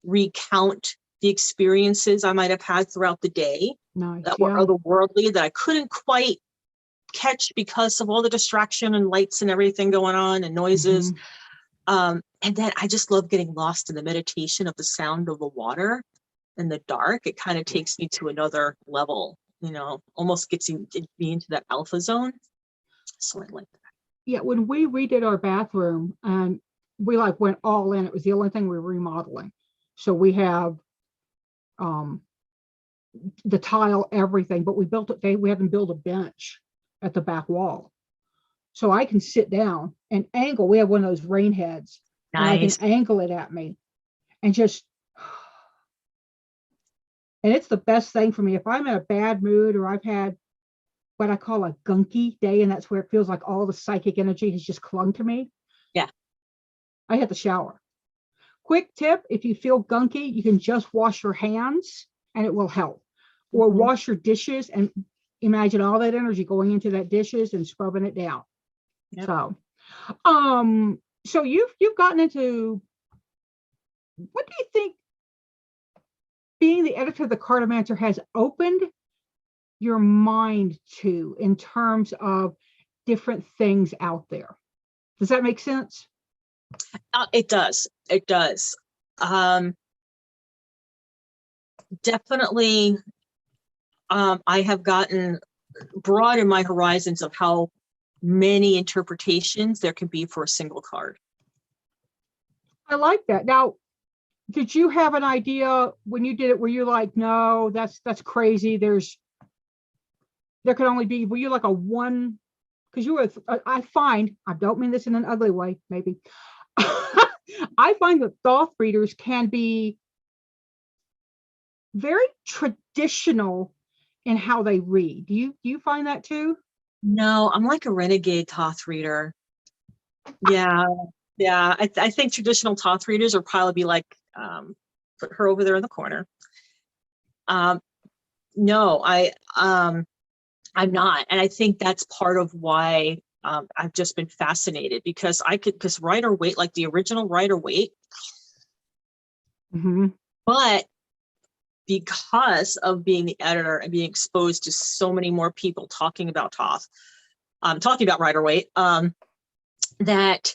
recount the experiences I might have had throughout the day Nice, that were yeah. otherworldly that I couldn't quite catch because of all the distraction and lights and everything going on and noises. And then I just love getting lost in the meditation of the sound of the water in the dark. It kind of takes me to another level, almost gets me into that alpha zone. So I like that. Yeah, when we redid our bathroom and we like went all in, it was the only thing we were remodeling. So we have the tile, everything, but we built it. We had them build a bench at the back wall, so I can sit down and angle. We have one of those rain heads, and I Nice. can angle it at me, and just. And it's the best thing for me if I'm in a bad mood or I've had what I call a gunky day, and that's where it feels like all the psychic energy has just clung to me. Yeah. I hit the shower. Quick tip: if you feel gunky, you can just wash your hands and it will help. Or wash your dishes and imagine all that energy going into that dishes and scrubbing it down. Yep. So you've gotten into, what do you think being the editor of the Cartomancer has opened your mind to in terms of different things out there? Does that make sense? It does. It does. Definitely. I have gotten broad in my horizons of how many interpretations there can be for a single card. I like that. Now, did you have an idea when you did it? Were you like, no, that's crazy? There could only be. Were you like a one? Because you were. I find. I don't mean this in an ugly way. Maybe. I find that thoth readers can be very traditional in how they read. Do you find that too? No, I'm like a renegade Thoth reader. Yeah. Yeah. I think traditional Thoth readers will probably be like, put her over there in the corner. No, I'm not. And I think that's part of why I've just been fascinated because Rider Waite, like the original Rider Waite, but because of being the editor and being exposed to so many more people talking about Thoth, talking about Rider Waite, that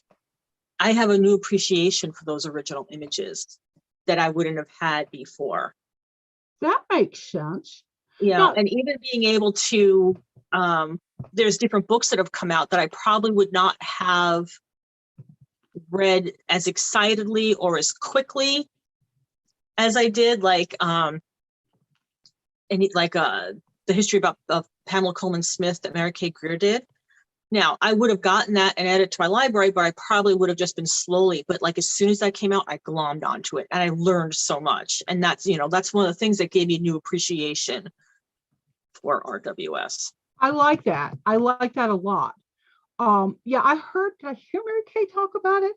I have a new appreciation for those original images that I wouldn't have had before. That makes sense. Yeah, and even being able to, there's different books that have come out that I probably would not have read as excitedly or as quickly as I did, like the history of Pamela Coleman Smith that Mary Kay Greer did. Now, I would have gotten that and added it to my library, but I probably would have just been slowly. But like as soon as that came out, I glommed onto it and I learned so much. And that's one of the things that gave me a new appreciation for RWS. I like that. I like that a lot. Yeah, did I hear Mary Kay talk about it?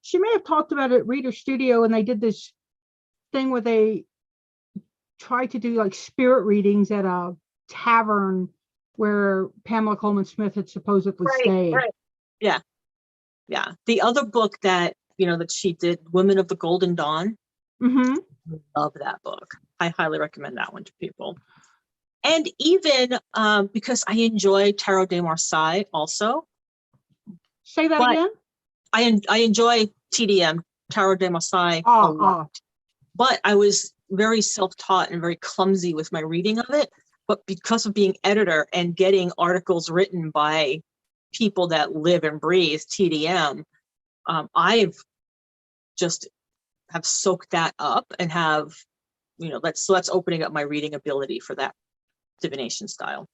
She may have talked about it at Reader Studio, and they did this thing where they tried to do like spirit readings at a tavern where Pamela Coleman Smith had supposedly stayed. Right. Yeah. Yeah. The other book that, that she did, Women of the Golden Dawn. I love that book. I highly recommend that one to people. And even because I enjoy Tarot de Marseille also. Say that again? I enjoy TDM, Tarot de Masai, a Ah, lot, but I was very self-taught and very clumsy with my reading of it. But because of being editor and getting articles written by people that live and breathe TDM, I've just have soaked that up and have, that's opening up my reading ability for that divination style.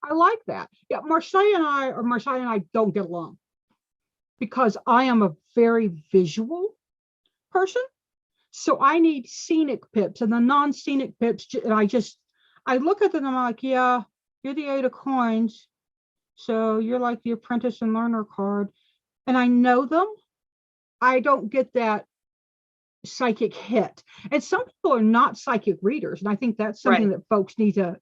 I like that. Yeah, Marseille and I don't get along because I am a very visual person. So I need scenic pips, and the non-scenic pips, and I look at them and I'm like, yeah, you're the 8 of coins. So you're like the apprentice and learner card. And I know them. I don't get that psychic hit. And some people are not psychic readers. And I think that's something Right. that folks need to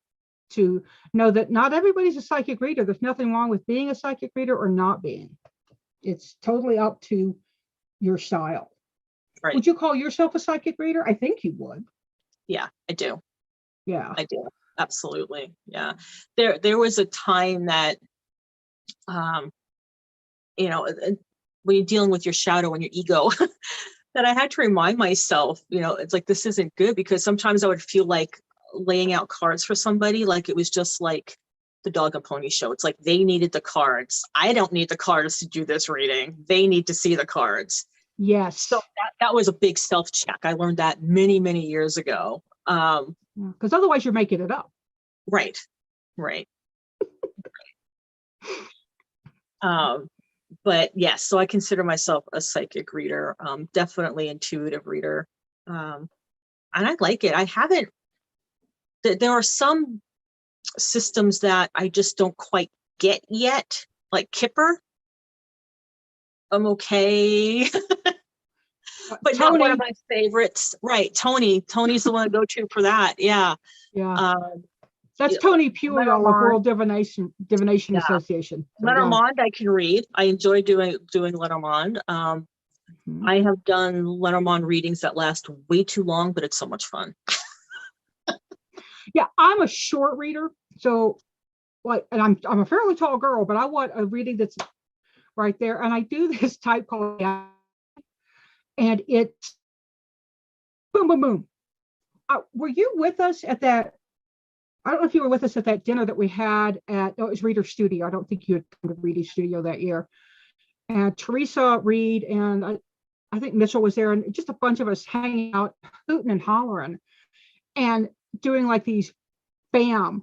know, that not everybody's a psychic reader. There's nothing wrong with being a psychic reader or not being. It's totally up to your style. Right. Would you call yourself a psychic reader? I think you would. Yeah, I do. Yeah. I do. Absolutely. Yeah. There was a time that, when you're dealing with your shadow and your ego, that I had to remind myself, it's like, this isn't good, because sometimes I would feel like laying out cards for somebody, like it was just like the dog and pony show. It's like they needed the cards. I don't need the cards to do this reading. They need to see the cards. Yes. So that was a big self-check. I learned that many, many years ago. Because otherwise you're making it up. Right. But yes, so I consider myself a psychic reader, definitely intuitive reader. And I like it. I haven't, there are some systems that I just don't quite get yet, like Kipper. I'm okay. But Tony, not one of my favorites. Right. Tony's the one I go to for that. Yeah. Yeah. That's Tony Puyol of World Divination Yeah. Association. So, Lenormand, I can read. I enjoy doing Lenormand. I have done Lenormand readings that last way too long, but it's so much fun. Yeah, I'm a short reader, so and I'm a fairly tall girl, but I want a reading that's right there. And I do this type called, and it's boom, boom, boom. Were you with us at that? I don't know if you were with us at that dinner that we had at, it was Reader Studio. I don't think you had come to Reader Studio that year. And Teresa Reed and I think Mitchell was there, and just a bunch of us hanging out, hooting and hollering, and doing like these bam,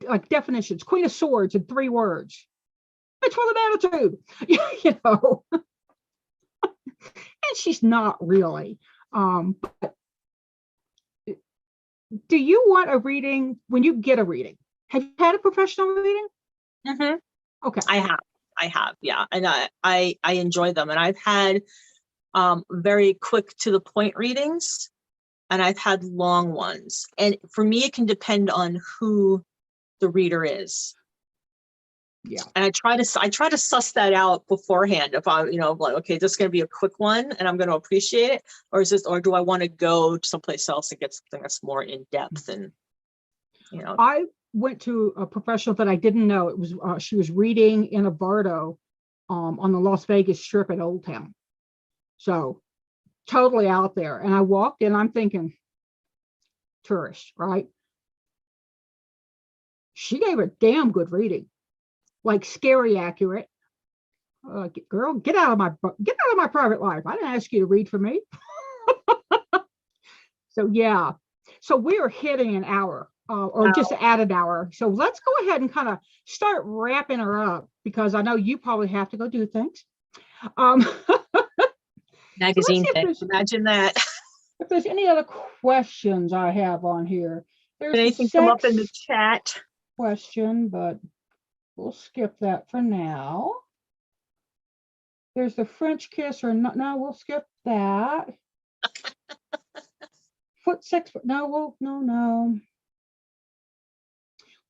like definitions, Queen of Swords in 3 words. It's for the Manitude, and she's not really. But do you want a reading when you get a reading? Have you had a professional reading? Mm-hmm. Okay. I have, yeah. And I enjoy them. And I've had very quick to the point readings, and I've had long ones. And for me, it can depend on who the reader is. Yeah. And I try to suss that out beforehand. If I, like, okay, this is going to be a quick one and I'm going to appreciate it, or do I want to go someplace else and get something that's more in depth? And, I went to a professional that I didn't know. It was, she was reading in a Bardo on the Las Vegas Strip at Old Town. So totally out there. And I walked in, I'm thinking, tourist, right? She gave a damn good reading, like scary accurate. Girl, get out of my private life. I didn't ask you to read for me. So yeah, so we are hitting an hour, or just at an hour. So let's go ahead and kind of start wrapping her up, because I know you probably have to go do things. Magazine thing. Imagine that. If there's any other questions I have on here, there's anything come up in the chat question, but we'll skip that for now. There's the French kiss, or not. No, we'll skip that. Foot sex. No, no.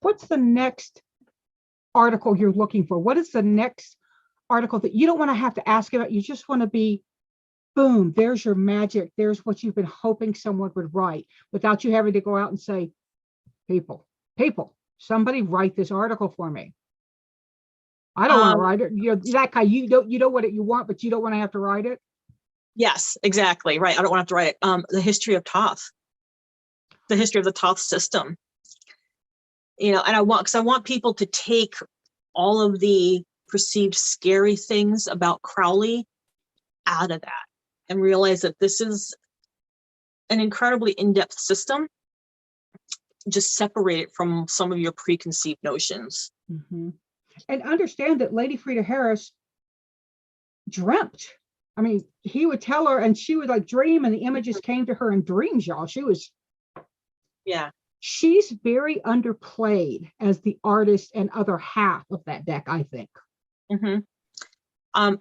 What's the next article you're looking for? What is the next article that you don't want to have to ask about? You just want to be, boom, there's your magic. There's what you've been hoping someone would write, without you having to go out and say, people, somebody write this article for me. I don't want to write it. You know, that kind, you know what you want, but you don't want to have to write it. Yes, exactly. Right. I don't want to have to write it. The history of Toth, the history of the Toth system. You know, and I want people to take all of the perceived scary things about Crowley out of that and realize that this is an incredibly in-depth system. Just separate it from some of your preconceived notions. Mm-hmm. And understand that Lady Frida Harris dreamt. I mean, he would tell her and she would like dream, and the images came to her in dreams, y'all. She's very underplayed as the artist and other half of that deck, I think. Mm-hmm.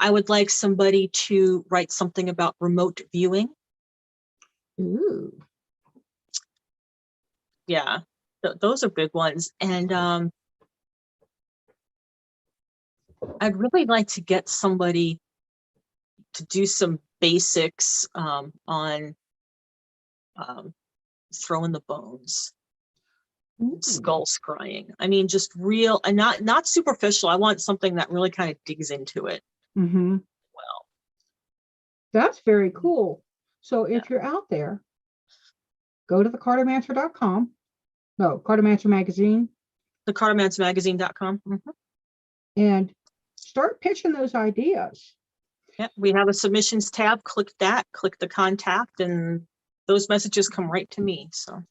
I would like somebody to write something about remote viewing. Ooh. Yeah, those are big ones. And I'd really like to get somebody to do some basics on throwing the bones. Ooh. Skull scrying. I mean, just real and not superficial. I want something that really kind of digs into it. Mm-hmm. Well, that's very cool. So if you're out there, go to the Cartomancer.com. No, Cartomancer magazine. The Cartomancermagazine.com. Mm-hmm. And start pitching those ideas. Yeah, we have a submissions tab. Click that, click the contact, and those messages come right to me. So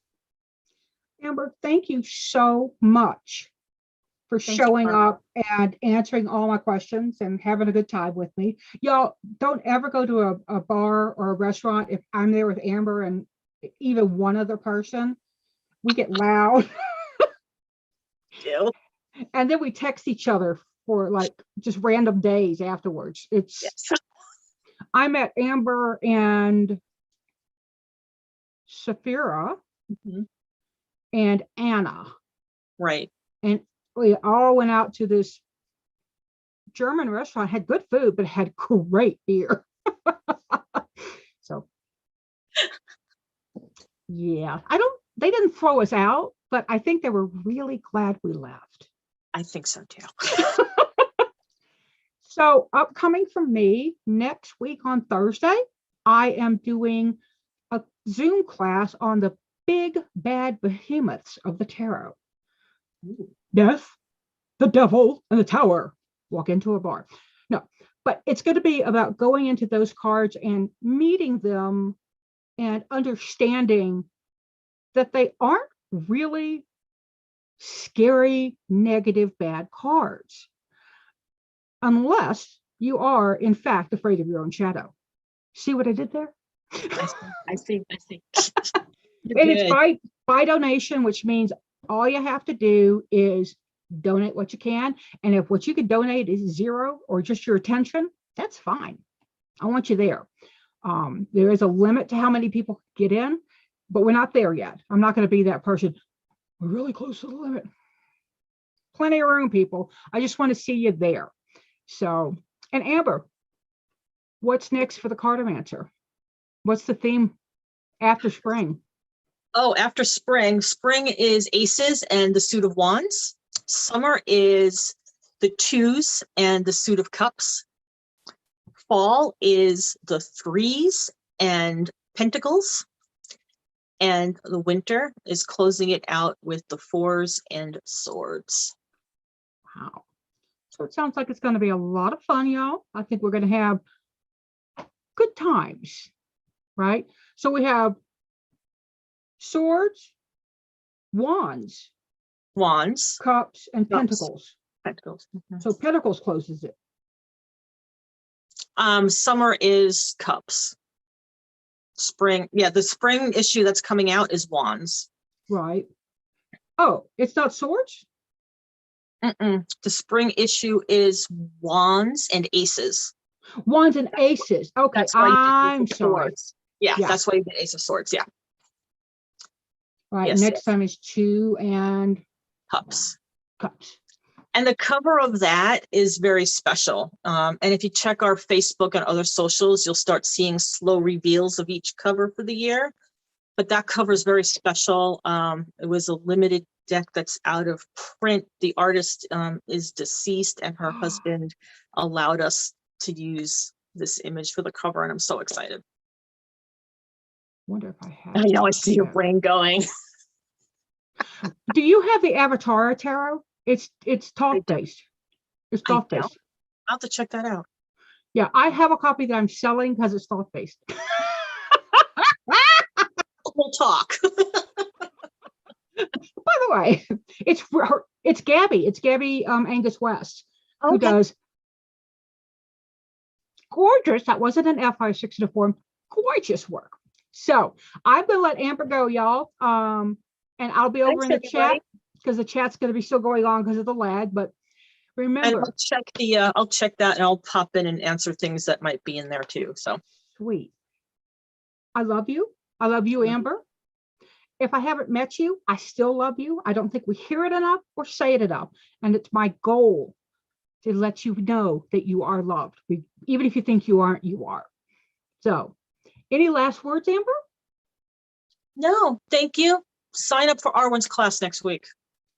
Amber, thank you so much for showing up and answering all my questions and having a good time with me. Y'all, don't ever go to a bar or a restaurant if I'm there with Amber and even one other person. We get loud. Ew. And then we text each other for like just random days afterwards. It's I met Amber and Safira and Anna. Right. And we all went out to this German restaurant, had good food, but had great beer. So yeah, they didn't throw us out, but I think they were really glad we left. I think so too. So upcoming from me next week on Thursday, I am doing a Zoom class on the big bad behemoths of the tarot. Ooh. Death, the devil, and the tower. Walk into a bar. No, but it's going to be about going into those cards and meeting them and understanding that they aren't really scary, negative, bad cards. Unless you are, in fact, afraid of your own shadow. See what I did there? I see. And it's by donation, which means all you have to do is donate what you can. And if what you can donate is zero or just your attention, that's fine. I want you there. There is a limit to how many people get in, but we're not there yet. I'm not going to be that person. We're really close to the limit. Plenty of room, people. I just want to see you there. So, and Amber, what's next for the Cartomancer? What's the theme after spring? Oh, after spring. Spring is aces and the suit of wands. Summer is the twos and the suit of cups. Fall is the threes and pentacles. And the winter is closing it out with the fours and swords. Wow. So it sounds like it's going to be a lot of fun, y'all. I think we're going to have good times, right? So we have swords, wands, cups, and pentacles. Mm-hmm. So pentacles closes it. Summer is cups. Spring, the spring issue that's coming out is wands. Right. Oh, it's not swords? The spring issue is wands and aces. Wands and aces. Okay, I'm sorry. Yeah, that's why you get ace of swords. Yeah. Right. Yes, next time is two and cups. Cups. And the cover of that is very special. And if you check our Facebook and other socials, you'll start seeing slow reveals of each cover for the year. But that cover is very special. It was a limited deck that's out of print. The artist is deceased, and her husband allowed us to use this image for the cover, and I'm so excited. Wonder if I have. I know, I it. see your brain going. Do you have the Avatar tarot? It's thought based. It's I thought don't. based. I'll have to check that out. Yeah, I have a copy that I'm selling because it's thought based. We'll talk. By the way, it's Gabby. It's Gabby Angus West who Okay. does gorgeous. That wasn't an F560 form. Gorgeous work. So I'm gonna let Amber go, y'all. And I'll be over Thanks, in the everybody. chat because the chat's gonna be still going on because of the lag. But And remember, I'll check that, and I'll pop in and answer things that might be in there too. So sweet. I love you. I love you, Amber. If I haven't met you, I still love you. I don't think we hear it enough or say it enough. And it's my goal to let you know that you are loved. Even if you think you aren't, you are. So, any last words, Amber? no, thank you. Sign up for Arwen's class next week.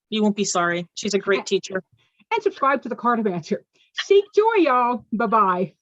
You won't be sorry. She's a great teacher. And subscribe to the Cartomancer. Seek joy, y'all. Bye-bye.